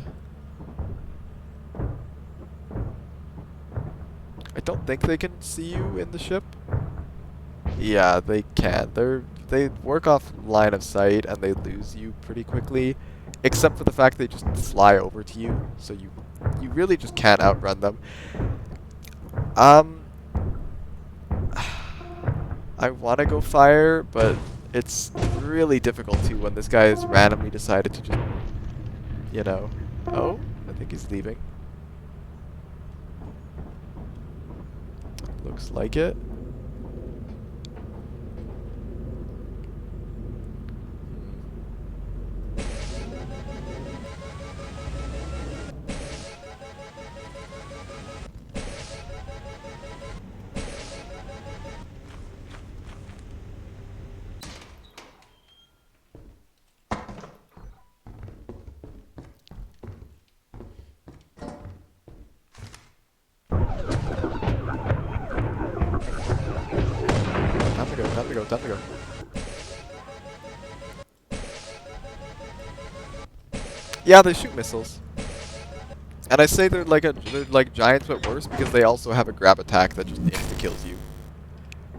I don't think they can see you in the ship. Yeah, they can. They work off line of sight and they lose you pretty quickly, except for the fact they just fly over to you, so you really just can't outrun them. I want to go fire, but it's really difficult to when this guy has randomly decided to just, you know. Oh, I think he's leaving. Looks like it. Time to go. Yeah, they shoot missiles. And I say they're like giants but worse because they also have a grab attack that just insta-kills you.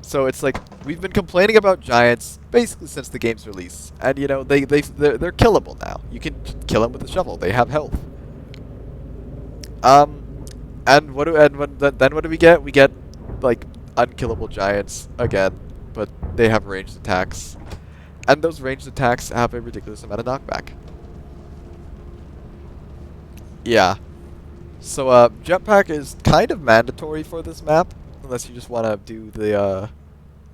So it's like we've been complaining about giants basically since the game's release. And you know, they're killable now. You can kill them with a shovel. They have health. And then what do we get? We get like unkillable giants again, but they have ranged attacks. And those ranged attacks have a ridiculous amount of knockback. Yeah. So jetpack is kind of mandatory for this map, unless you just want to do the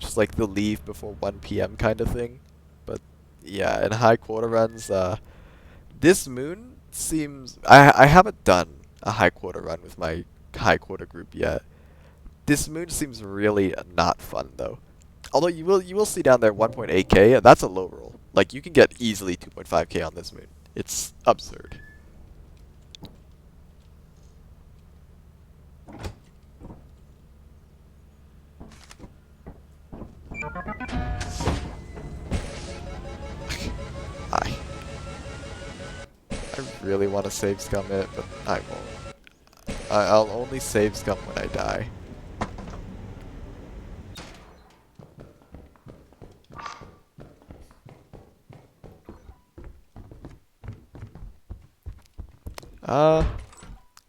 just like the leave before 1 p.m. kind of thing. But yeah, in high quota runs, this moon seems I haven't done a high quota run with my high quota group yet. This moon seems really not fun though. Although you will see down there 1.8k, and that's a low roll. Like you can get easily 2.5k on this moon. It's absurd. I really want to save scum it, but I won't. I'll only save scum when I die.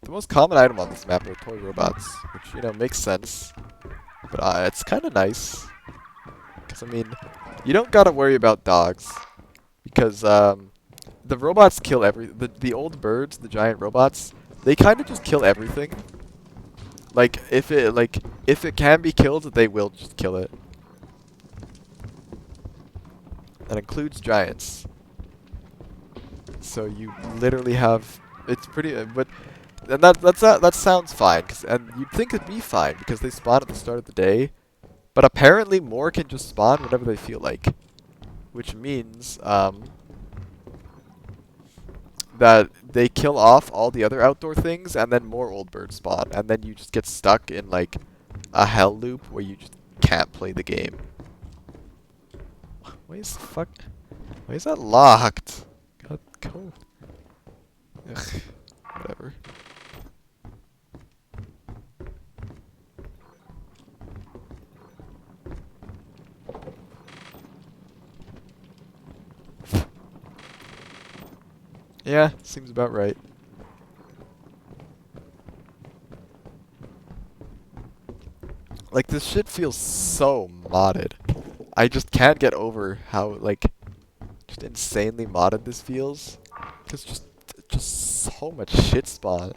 The most common item on this map are toy robots, which, you know, makes sense. But it's kind of nice. Because, I mean, you don't gotta worry about dogs. Because, the robots kill the old birds, the giant robots, they kind of just kill everything. Like, if it can be killed, they will just kill it. That includes giants. So you literally have, it's pretty, but, and that sounds fine, and you'd think it'd be fine, because they spawn at the start of the day, but apparently more can just spawn whenever they feel like. Which means, that they kill off all the other outdoor things, and then more old birds spawn, and then you just get stuck in, like, a hell loop where you just can't play the game. Why is that locked? God, go. Ugh, whatever. Yeah, seems about right. Like, this shit feels so modded. I just can't get over how, like, just insanely modded this feels. Cause just so much shit spawn.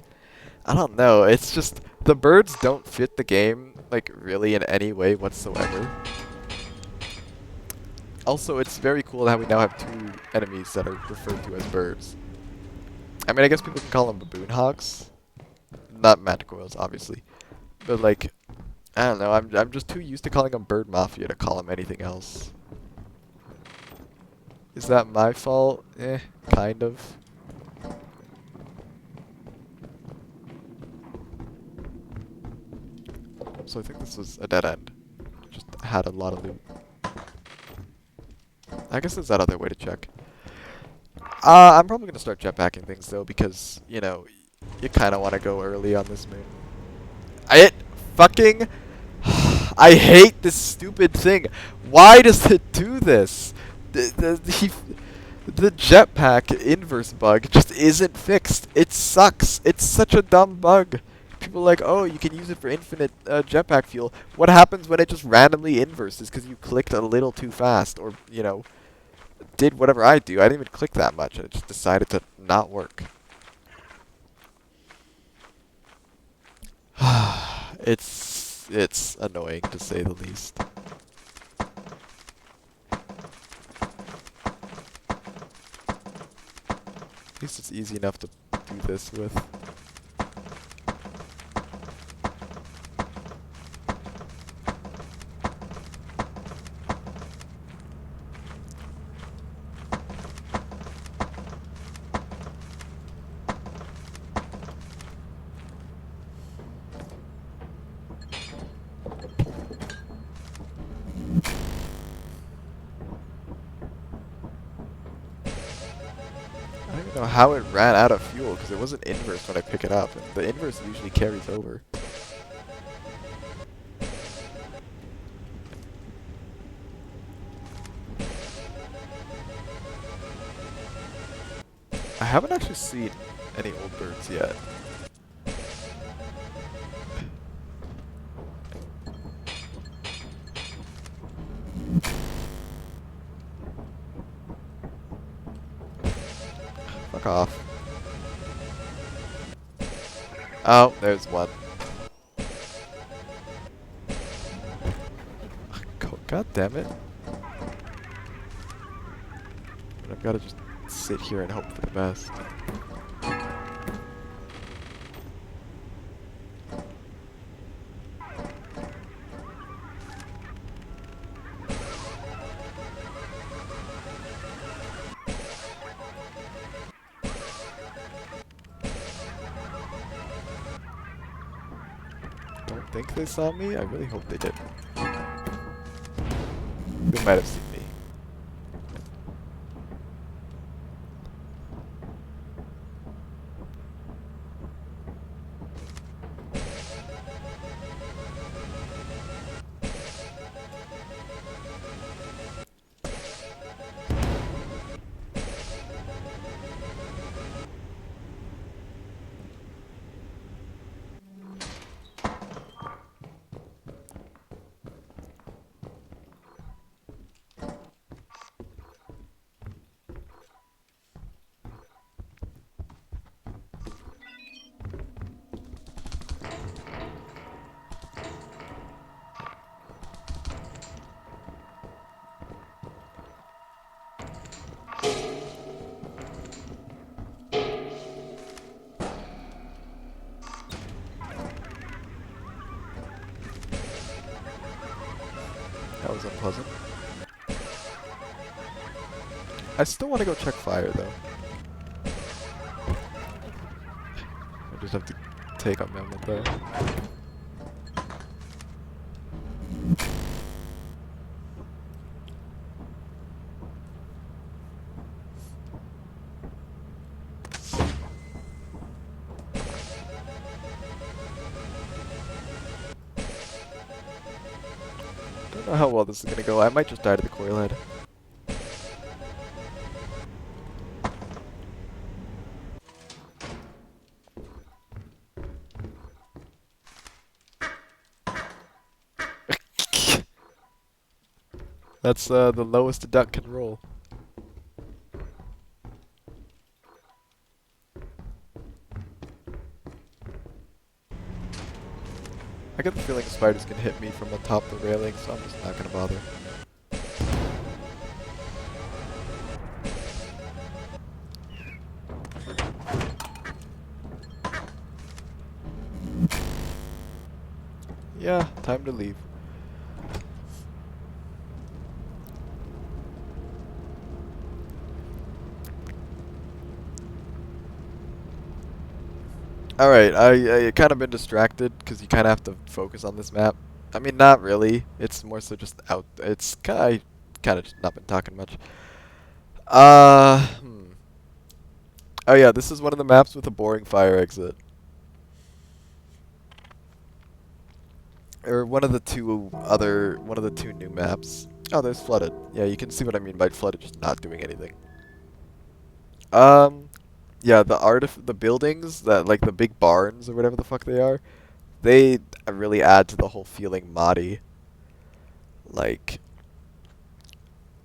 I don't know, it's just, the birds don't fit the game, like, really in any way whatsoever. Also, it's very cool how we now have 2 enemies that are referred to as birds. I mean, I guess people can call them baboon hogs. Not manticoils, obviously. But, like, I don't know, I'm just too used to calling them bird mafia to call them anything else. Is that my fault? Eh, kind of. So I think this was a dead end. Just had a lot of loot. I guess there's that other way to check. I'm probably gonna start jetpacking things though, because, you know, you kinda wanna go early on this moon. Fucking I hate this stupid thing. Why does it do this? The jetpack inverse bug just isn't fixed. It sucks. It's such a dumb bug. People are like, oh, you can use it for infinite jetpack fuel. What happens when it just randomly inverses because you clicked a little too fast, or, you know, did whatever I do? I didn't even click that much, and it just decided to not work. It's annoying, to say the least. At least it's easy enough to do this with. I don't even know how it ran out of fuel, because it wasn't inverse when I pick it up, and the inverse usually carries over. I haven't actually seen any old birds yet. Fuck off. Oh, there's one. God damn it. And I've gotta just sit here and hope for the best. Don't think they saw me? I really hope they did. They might have seen me. That was unpleasant. I still want to go check fire, though. I just have to take a moment there. Don't know how well this is gonna go. I might just die to the coil head. That's the lowest a duck can roll. I get the feeling spiders can hit me from on top of the railing, so I'm just not gonna bother. Yeah, time to leave. Alright, I kind of been distracted because you kind of have to focus on this map. I mean, not really. It's more so just out. It's kind of just not been talking much. Oh yeah, this is one of the maps with a boring fire exit. Or one of the two new maps. Oh, there's flooded. Yeah, you can see what I mean by flooded just not doing anything. Yeah, the buildings that like the big barns or whatever the fuck they are, they really add to the whole feeling moddy. Like,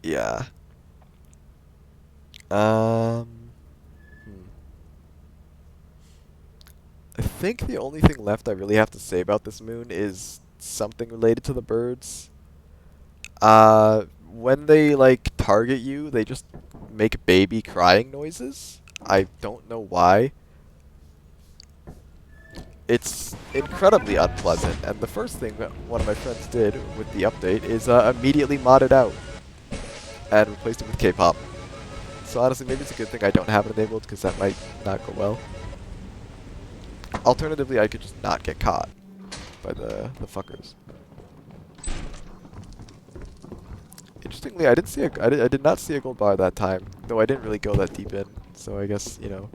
yeah. Um, hmm. I think the only thing left I really have to say about this moon is something related to the birds. When they like target you, they just make baby crying noises. I don't know why. It's incredibly unpleasant, and the first thing that one of my friends did with the update is immediately mod it out and replaced it with K-pop. So honestly, maybe it's a good thing I don't have it enabled because that might not go well. Alternatively, I could just not get caught by the fuckers. Interestingly, I did not see a gold bar that time, though I didn't really go that deep in. So I guess, you know,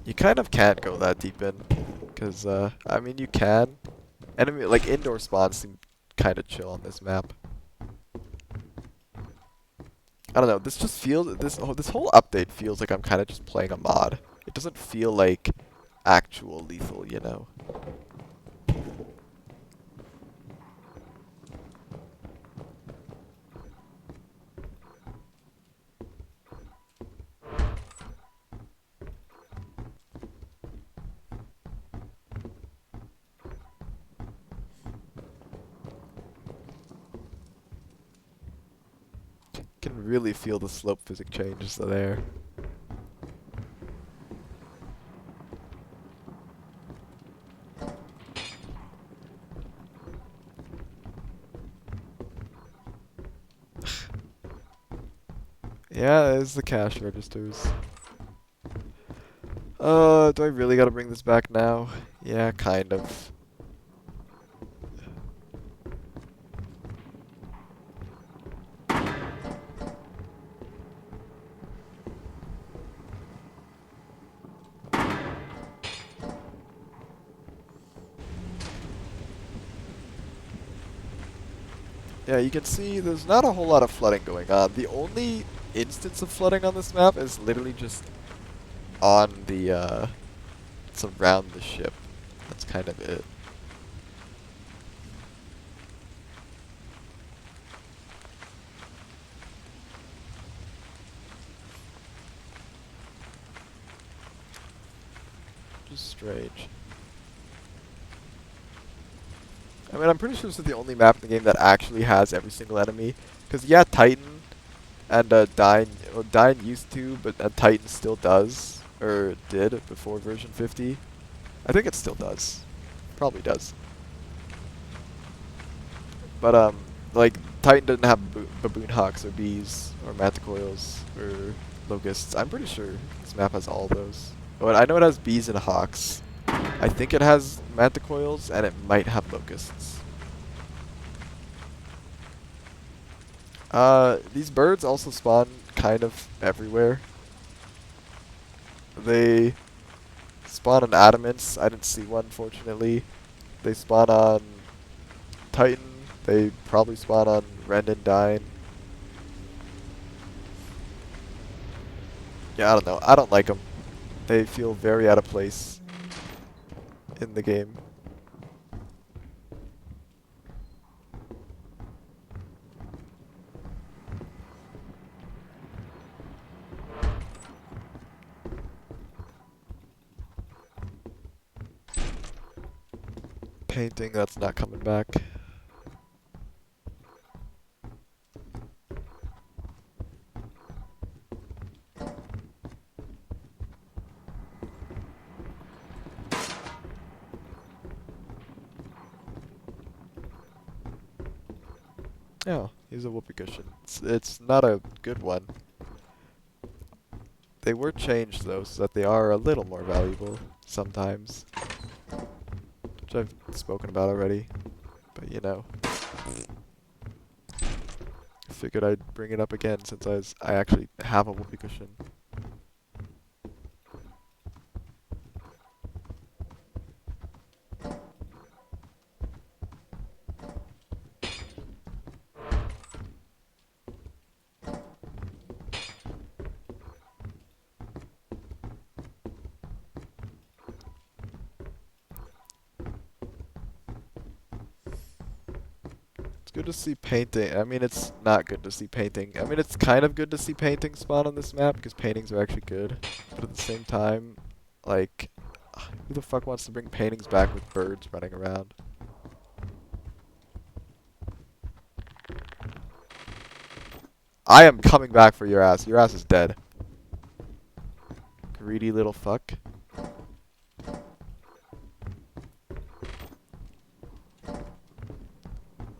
you kind of can't go that deep in, because I mean you can. Enemy like indoor spawns seem kind of chill on this map. I don't know. This just feels this whole update feels like I'm kind of just playing a mod. It doesn't feel like actual lethal, you know. can really feel the slope physics changes there. Yeah, there's the cash registers. Do I really gotta bring this back now? Yeah, kind of. Yeah, you can see there's not a whole lot of flooding going on. The only instance of flooding on this map is literally just on the, it's around the ship. That's kind of it. Just strange. I mean, I'm pretty sure this is the only map in the game that actually has every single enemy. Because, yeah, Titan and Dyne used to, but Titan still does. Or did before version 50. I think it still does. Probably does. But, like, Titan doesn't have baboon hawks or bees or manticoils or locusts. I'm pretty sure this map has all those. But I know it has bees and hawks. I think it has manticoils, and it might have locusts. These birds also spawn kind of everywhere. They spawn on adamants. I didn't see one, fortunately. They spawn on Titan. They probably spawn on Ren and Dyne. Yeah, I don't know. I don't like them. They feel very out of place in the game. Painting, that's not coming back. Oh, here's a whoopee cushion. It's not a good one. They were changed though, so that they are a little more valuable sometimes. Which I've spoken about already. But you know. Figured I'd bring it up again since I actually have a whoopee cushion. It's good to see painting. I mean, it's not good to see painting. I mean, it's kind of good to see painting spawn on this map because paintings are actually good. But at the same time, like, who the fuck wants to bring paintings back with birds running around? I am coming back for your ass. Your ass is dead. Greedy little fuck.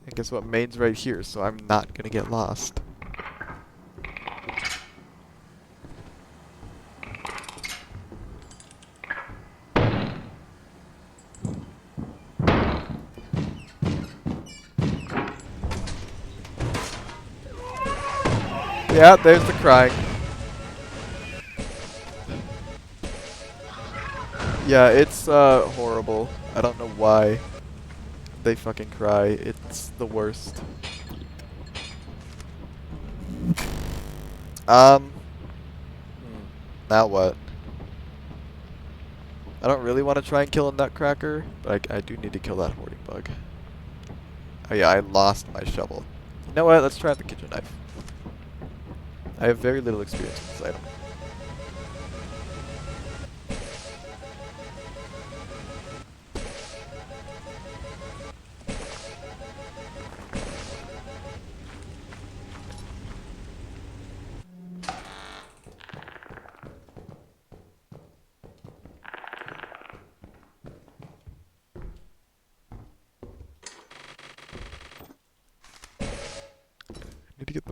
And guess what? Main's right here, so I'm not gonna get lost. Yeah, there's the crying. Yeah, it's horrible. I don't know why they fucking cry. It's the worst. Now what? I don't really want to try and kill a nutcracker, but I do need to kill that hoarding bug. Oh yeah, I lost my shovel. You know what? Let's try the kitchen knife. I have very little experience with this item.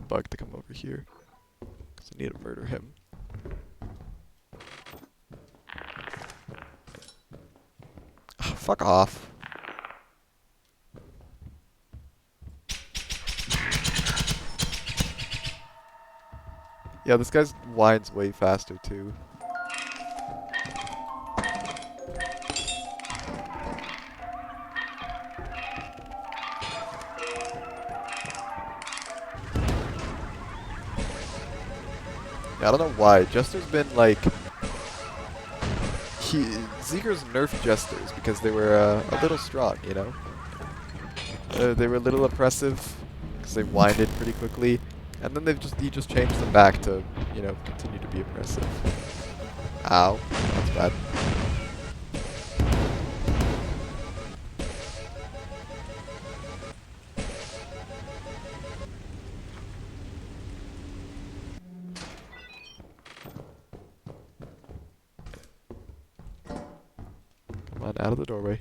bug to come over here. Because I need to murder him. Oh, fuck off. Yeah, this guy's whines way faster too. Yeah, I don't know why. Jester's been like... Zeeker's nerfed Jesters because they were a little strong, you know? They were a little oppressive because they winded pretty quickly. And then he just changed them back to, you know, continue to be oppressive. Ow. That's bad. Come on, out of the doorway.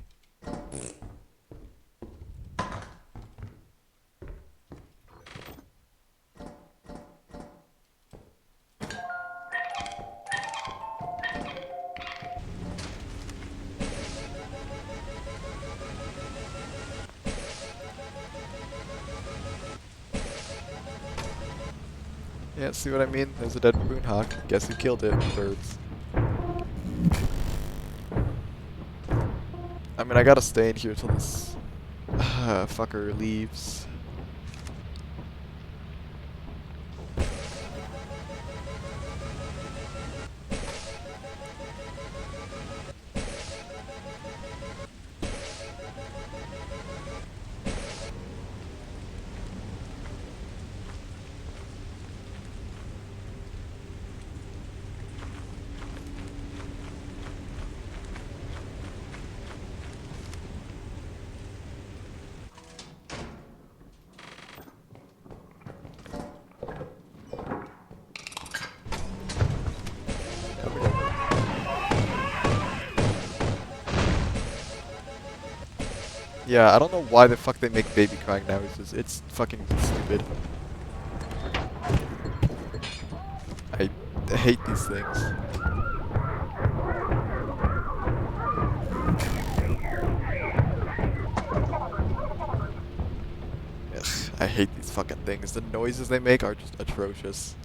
Yeah, see what I mean? There's a dead baboon hawk. Guess who killed it? Birds. I mean, I gotta stay in here till this fucker leaves. Yeah, I don't know why the fuck they make baby crying now. It's fucking stupid. I hate these things. Ugh, I hate these fucking things. The noises they make are just atrocious.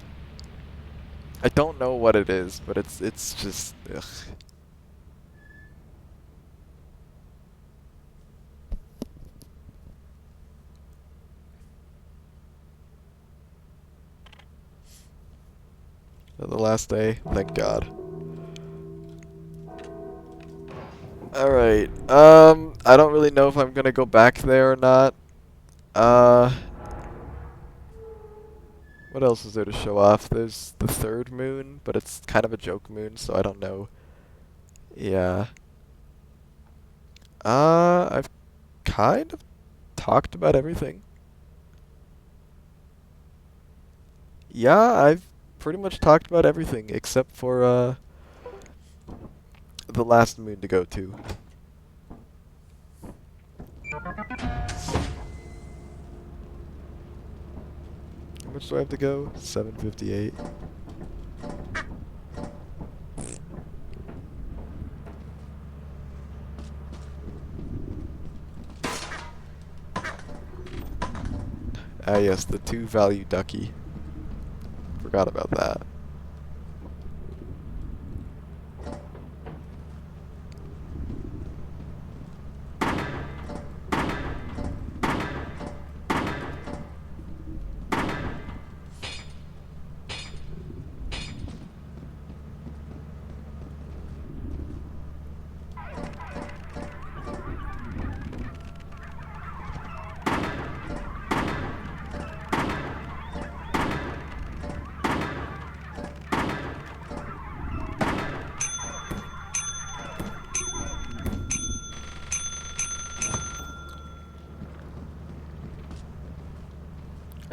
I don't know what it is, but it's just ugh. The last day, thank God. Alright, I don't really know if I'm gonna go back there or not. What else is there to show off? There's the third moon, but it's kind of a joke moon, so I don't know. Yeah. I've kind of talked about everything. Yeah, I've pretty much talked about everything except for the last moon to go to. How much do I have to go? 758. Ah yes, the 2 value ducky. Forgot about that.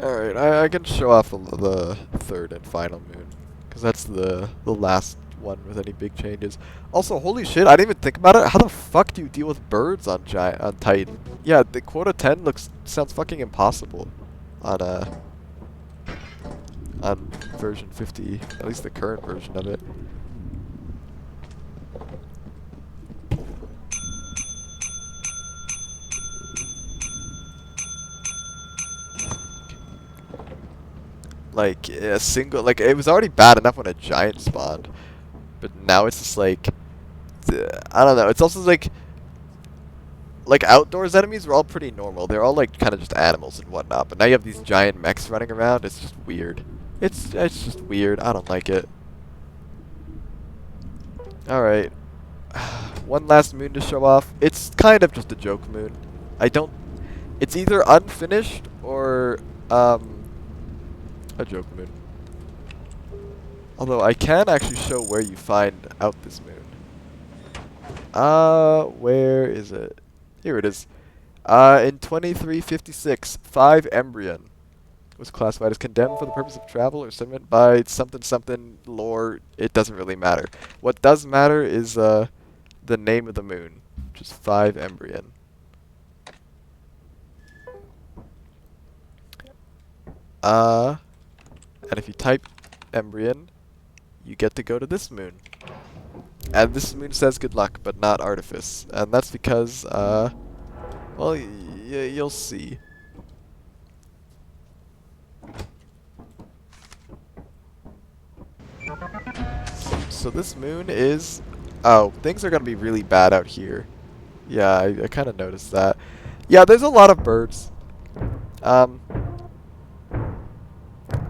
Alright, I can show off the third and final moon, because that's the last one with any big changes. Also, holy shit, I didn't even think about it. How the fuck do you deal with birds on Titan? Yeah, the quota 10 sounds fucking impossible on on version 50, at least the current version of it. Like a single, like it was already bad enough when a giant spawned, but now it's just like, I don't know. It's also like outdoors enemies were all pretty normal. They're all like kind of just animals and whatnot. But now you have these giant mechs running around. It's just weird. It's just weird. I don't like it. All right, one last moon to show off. It's kind of just a joke moon. I don't. It's either unfinished or a joke moon. Although I can actually show where you find out this moon. Where is it? Here it is. In 2356, 5 Embryon was classified as condemned for the purpose of travel or settlement by something something lore. It doesn't really matter. What does matter is the name of the moon, which is 5 Embryon. And if you type Embryon, you get to go to this moon. And this moon says good luck, but not artifice. And that's because, well, you'll see. So this moon is... Oh, things are going to be really bad out here. Yeah, I kind of noticed that. Yeah, there's a lot of birds.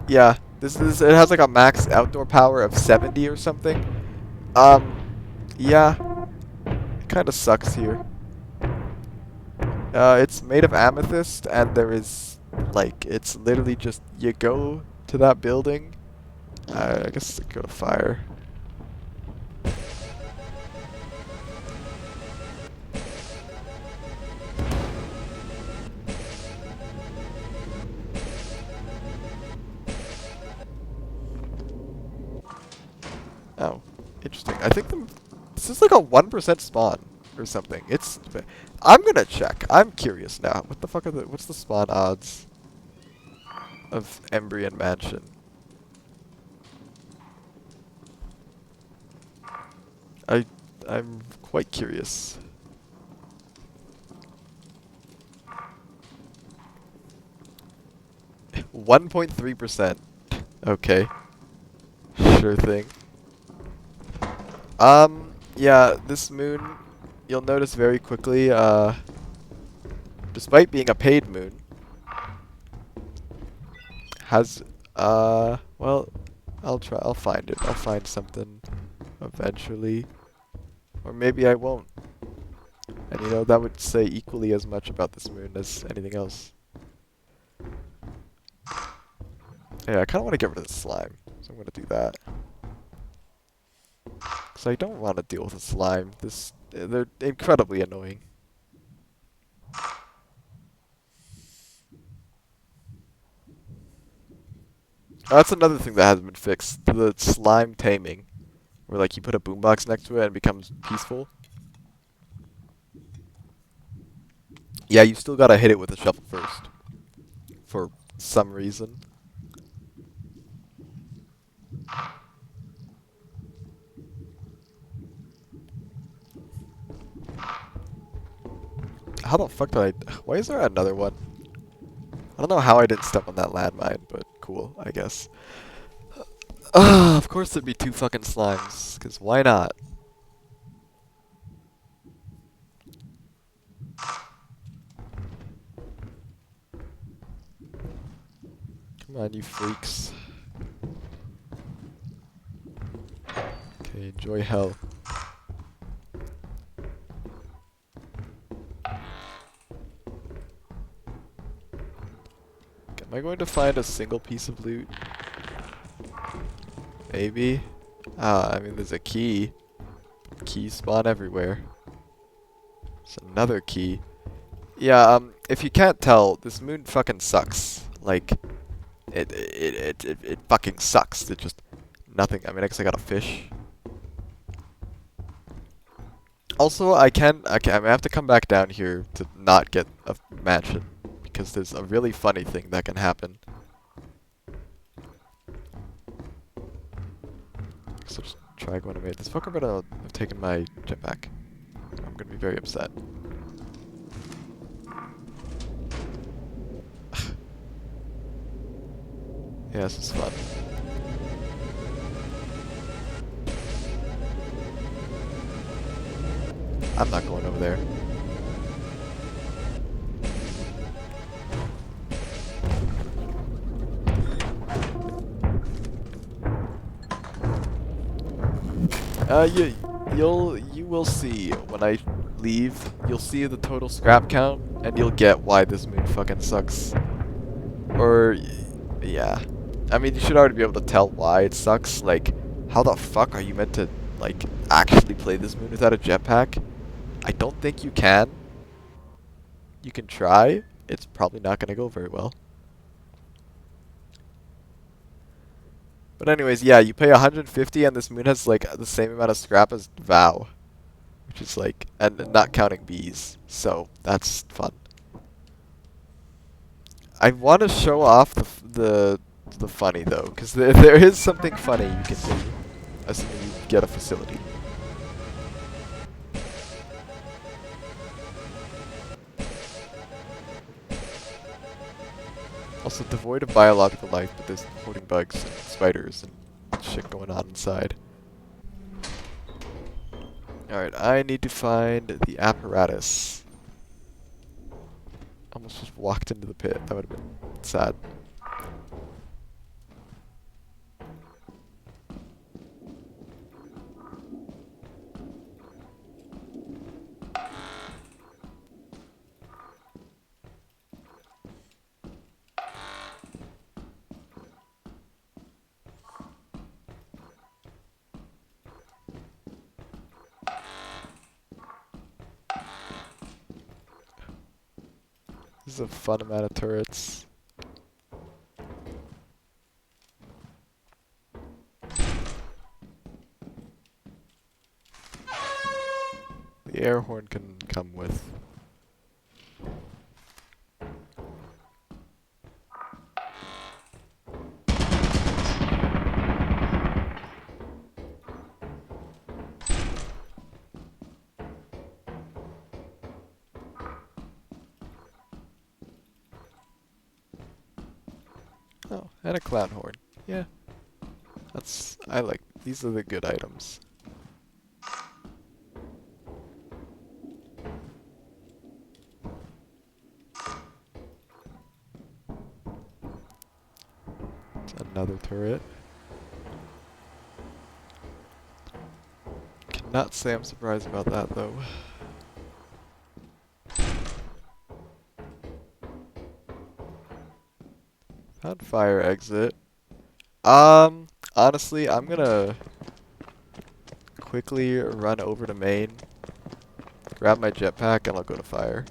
Yeah, it has like a max outdoor power of 70 or something. Yeah, it kind of sucks here. It's made of amethyst, and there is, like, it's literally just, you go to that building. I guess go to fire. Oh, interesting. I think this is like a 1% spawn or something. I'm gonna check. I'm curious now. What the fuck are what's the spawn odds of Embryon Mansion? I'm quite curious. %1.3%. Okay. Sure thing. Yeah, this moon, you'll notice very quickly, despite being a paid moon, has, well, I'll find it. I'll find something eventually. Or maybe I won't. And you know, that would say equally as much about this moon as anything else. Yeah, I kinda wanna get rid of the slime, so I'm gonna do that. Because I don't want to deal with a slime. They're incredibly annoying. Oh, that's another thing that hasn't been fixed. The slime taming. Where like you put a boombox next to it and it becomes peaceful. Yeah, you still gotta hit it with a shovel first. For some reason. How the fuck did why is there another one? I don't know how I didn't step on that landmine, but cool, I guess. Of course there'd be 2 fucking slimes, because why not? Come on, you freaks. Okay, enjoy hell. Am I going to find a single piece of loot? Maybe. I mean, there's a key. Keys spawn everywhere. There's another key. Yeah, if you can't tell, this moon fucking sucks. Like, it fucking sucks. It just, nothing. I mean, I guess I got a fish. Also, I have to come back down here to not get a mansion. Because there's a really funny thing that can happen. So just try going to mate. This fucker better have taken my jetpack. I'm gonna be very upset. Yeah, this is fun. I'm not going over there. You will see when I leave. You'll see the total scrap count, and you'll get why this moon fucking sucks. Or, yeah. I mean, you should already be able to tell why it sucks. Like, how the fuck are you meant to, like, actually play this moon without a jetpack? I don't think you can. You can try. It's probably not gonna go very well. But anyways, yeah, you pay 150 and this moon has like the same amount of scrap as Vow. Which is like, and not counting bees. So, that's fun. I want to show off the funny though, because there is something funny you can do, assuming you get a facility. Also devoid of biological life, but there's hoarding bugs and spiders and shit going on inside. Alright, I need to find the apparatus. Almost just walked into the pit. That would have been sad. This is a fun amount of turrets. The air horn can come with. Oh, and a clown horn. Yeah. I like, these are the good items. Another turret. Cannot say I'm surprised about that though. Found fire exit. Honestly, I'm gonna quickly run over to main, grab my jetpack, and I'll go to fire.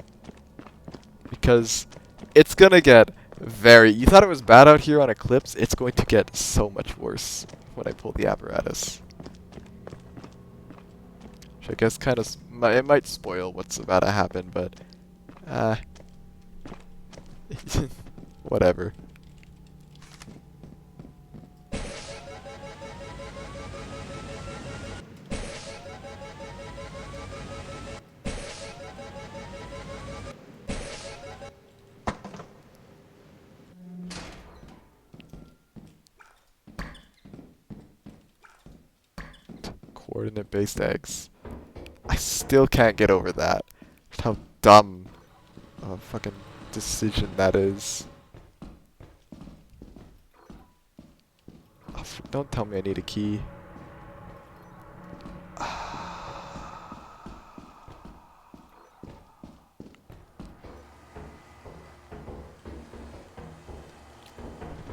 Because it's gonna get you thought it was bad out here on Eclipse, it's going to get so much worse when I pull the apparatus. Which I guess kind of, it might spoil what's about to happen, but, whatever. Coordinate-based eggs. I still can't get over that. Just how dumb of a fucking decision that is. Oh, don't tell me I need a key.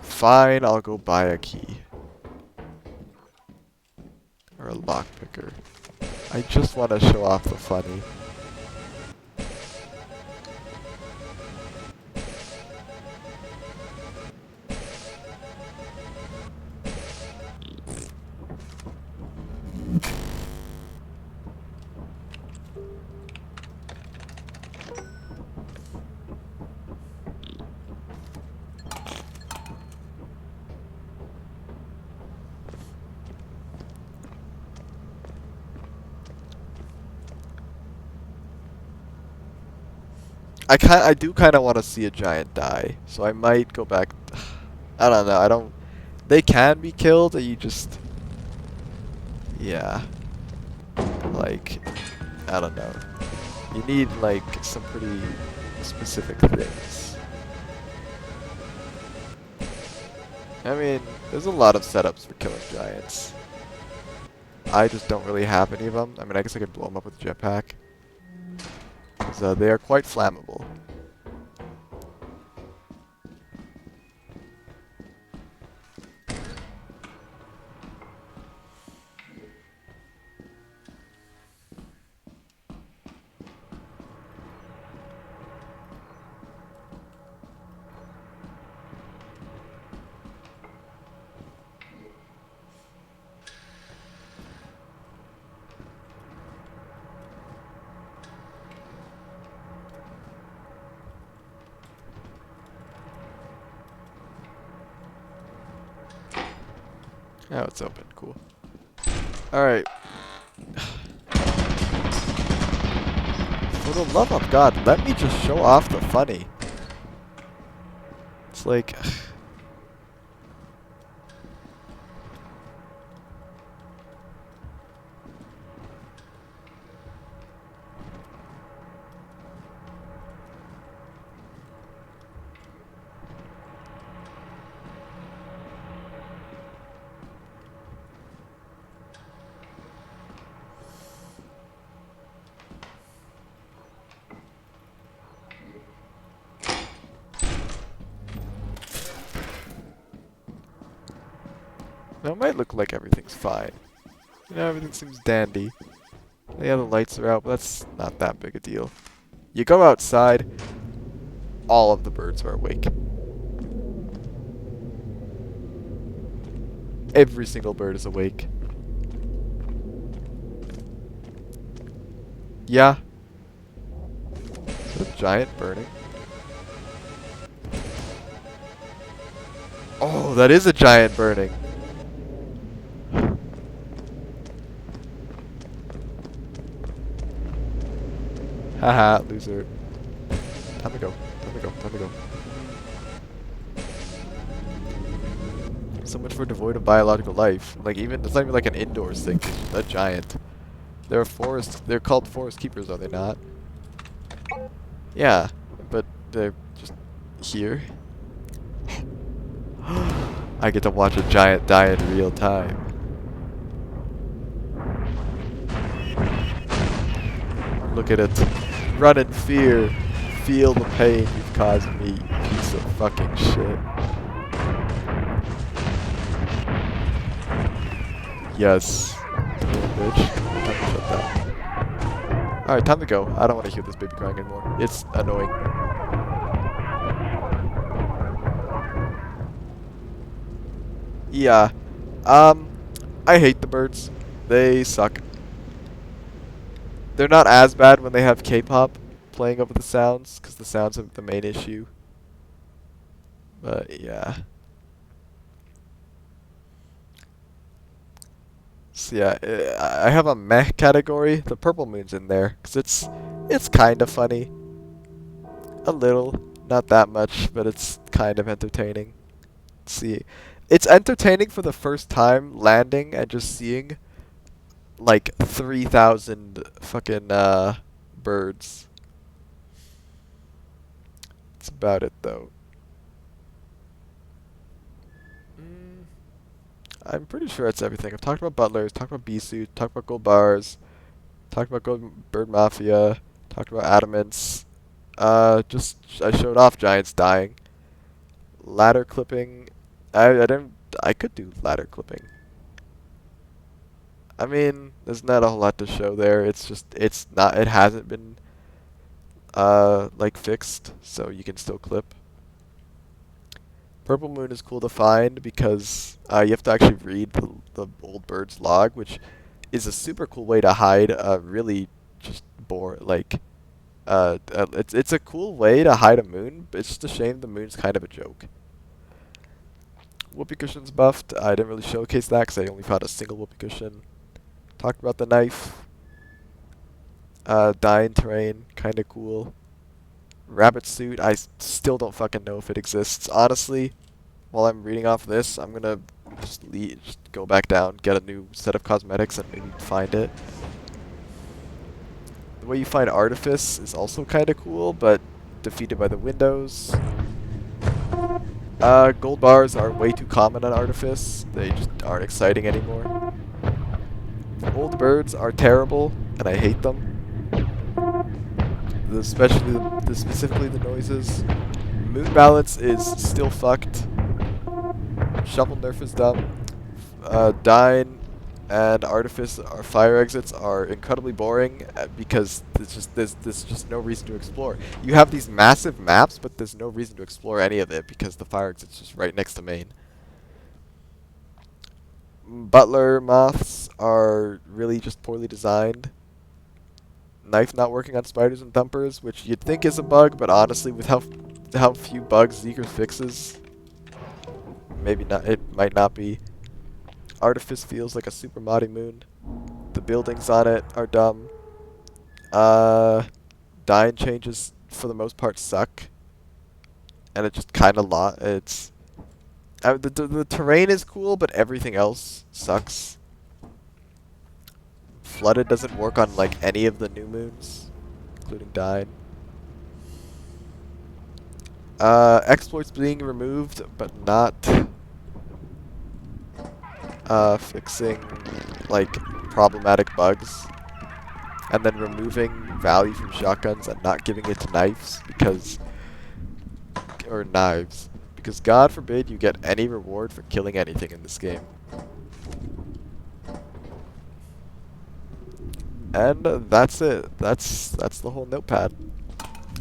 Fine, I'll go buy a key. Or a lockpicker. I just want to show off the funny. I do kind of want to see a giant die, so I might go back. I don't know. I don't. They can be killed. You just, yeah. Like, I don't know. You need like some pretty specific things. I mean, there's a lot of setups for killing giants. I just don't really have any of them. I mean, I guess I could blow them up with a jetpack. Because they are quite flammable. Oh, it's open. Cool. Alright. For the love of God, let me just show off the funny. It's like... Now, it might look like everything's fine. You know, everything seems dandy. Yeah, the lights are out, but that's not that big a deal. You go outside, all of the birds are awake. Every single bird is awake. Yeah. Is that a giant burning? Oh, that is a giant burning. Haha, loser. Time to go. Time to go. Time to go. So much for devoid of biological life. Like, even, it's not even like an indoors thing. It's a giant. They're forest. They're called forest keepers, are they not? Yeah, but they're just here. I get to watch a giant die in real time. Look at it. Run in fear. Feel the pain you've caused me, you piece of fucking shit. Yes. Little bitch. Time to shut that. Alright, time to go. I don't want to hear this baby crying anymore. It's annoying. Yeah. I hate the birds. They suck. They're not as bad when they have K-pop playing over the sounds, because the sounds are the main issue. But yeah. So yeah, I have a meh category. The purple moon's in there, because it's kind of funny. A little. Not that much, but it's kind of entertaining. See, it's entertaining for the first time landing and just seeing like 3,000 fucking birds. That's about it though. I'm pretty sure that's everything. I've talked about butlers, talked about bee suits, talked about gold bars, talked about gold bird mafia, talked about adamants. Just I showed off giants dying. Ladder clipping. I didn't. I could do ladder clipping. I mean, there's not a whole lot to show there. It's just, it's not, it hasn't been, like fixed, so you can still clip. Purple Moon is cool to find because, you have to actually read the old bird's log, which is a super cool way to hide a really just it's a cool way to hide a moon, but it's just a shame the moon's kind of a joke. Whoopee cushion's buffed. I didn't really showcase that because I only found a single whoopee cushion. Talked about the knife. Dying terrain, kind of cool. Rabbit suit, still don't fucking know if it exists. Honestly, while I'm reading off this, I'm gonna just go back down, get a new set of cosmetics, and maybe find it. The way you find Artifice is also kind of cool, but defeated by the windows. Gold bars are way too common on Artifice. They just aren't exciting anymore. Old birds are terrible, and I hate them. Specifically the noises. Moon balance is still fucked. Shovel nerf is dumb. Dine and Artifice are fire exits are incredibly boring because there's just no reason to explore. You have these massive maps, but there's no reason to explore any of it because the fire exit's just right next to main. Butler moths are really just poorly designed. Knife not working on spiders and thumpers, which you'd think is a bug, but honestly, with how few bugs Zeeker fixes, maybe not. It might not be. Artifice feels like a super moddy moon. The buildings on it are dumb. Dine changes for the most part suck, and it just kind of it's. The terrain is cool, but everything else sucks. Flooded doesn't work on like any of the new moons, including Dine. Exploits being removed, but not fixing like problematic bugs, and then removing value from shotguns and not giving it to knives because God forbid you get any reward for killing anything in this game. And that's it. That's the whole notepad,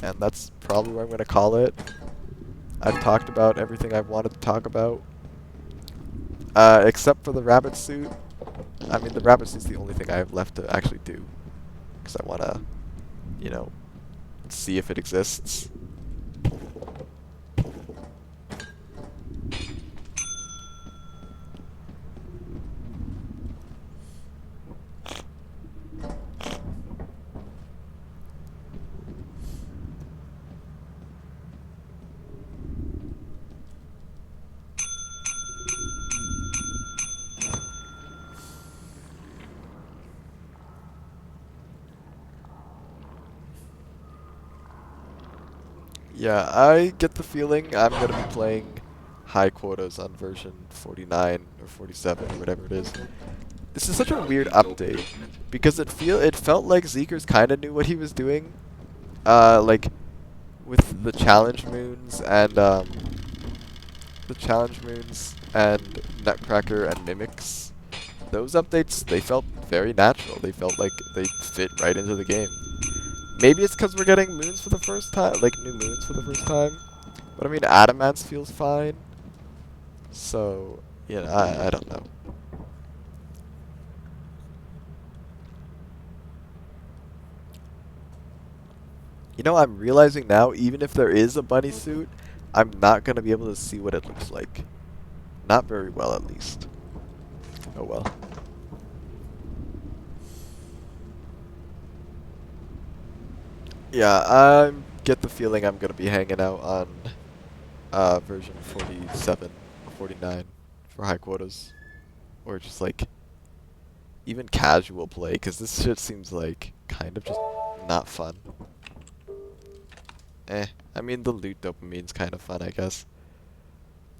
and that's probably where I'm gonna call it. I've talked about everything I've wanted to talk about. Except for the rabbit suit. I mean, the rabbit suit's the only thing I have left to actually do. Because I want to, you know, see if it exists. Yeah, I get the feeling I'm going to be playing high quotas on version 49 or 47 or whatever it is. This is such a weird update because it felt like Zeeker's kind of knew what he was doing. Like with the challenge moons and Nutcracker and Mimics. Those updates, they felt very natural. They felt like they fit right into the game. Maybe it's because we're getting moons for the first time, like new moons for the first time. But I mean, Adamance feels fine. So, you know, I don't know. You know, I'm realizing now, even if there is a bunny suit, I'm not going to be able to see what it looks like. Not very well, at least. Oh well. Yeah, I get the feeling I'm going to be hanging out on version 47 or 49 for high quotas. Or just like, even casual play, because this shit seems like kind of just not fun. I mean, the loot dopamine's kind of fun, I guess.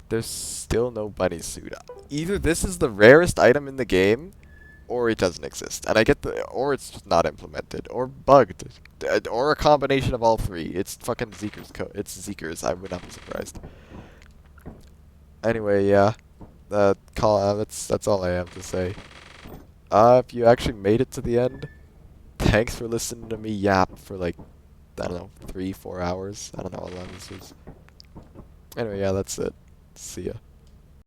There's still no bunny suit. Either this is the rarest item in the game, or it doesn't exist. And I get or it's just not implemented, or bugged, or a combination of all three. It's fucking Zeeker's code. It's Zeeker's. I would not be surprised. Anyway, yeah. That's all I have to say. If you actually made it to the end, thanks for listening to me yap for like, I don't know, 3-4 hours. I don't know how long this is. Anyway, yeah, that's it. See ya.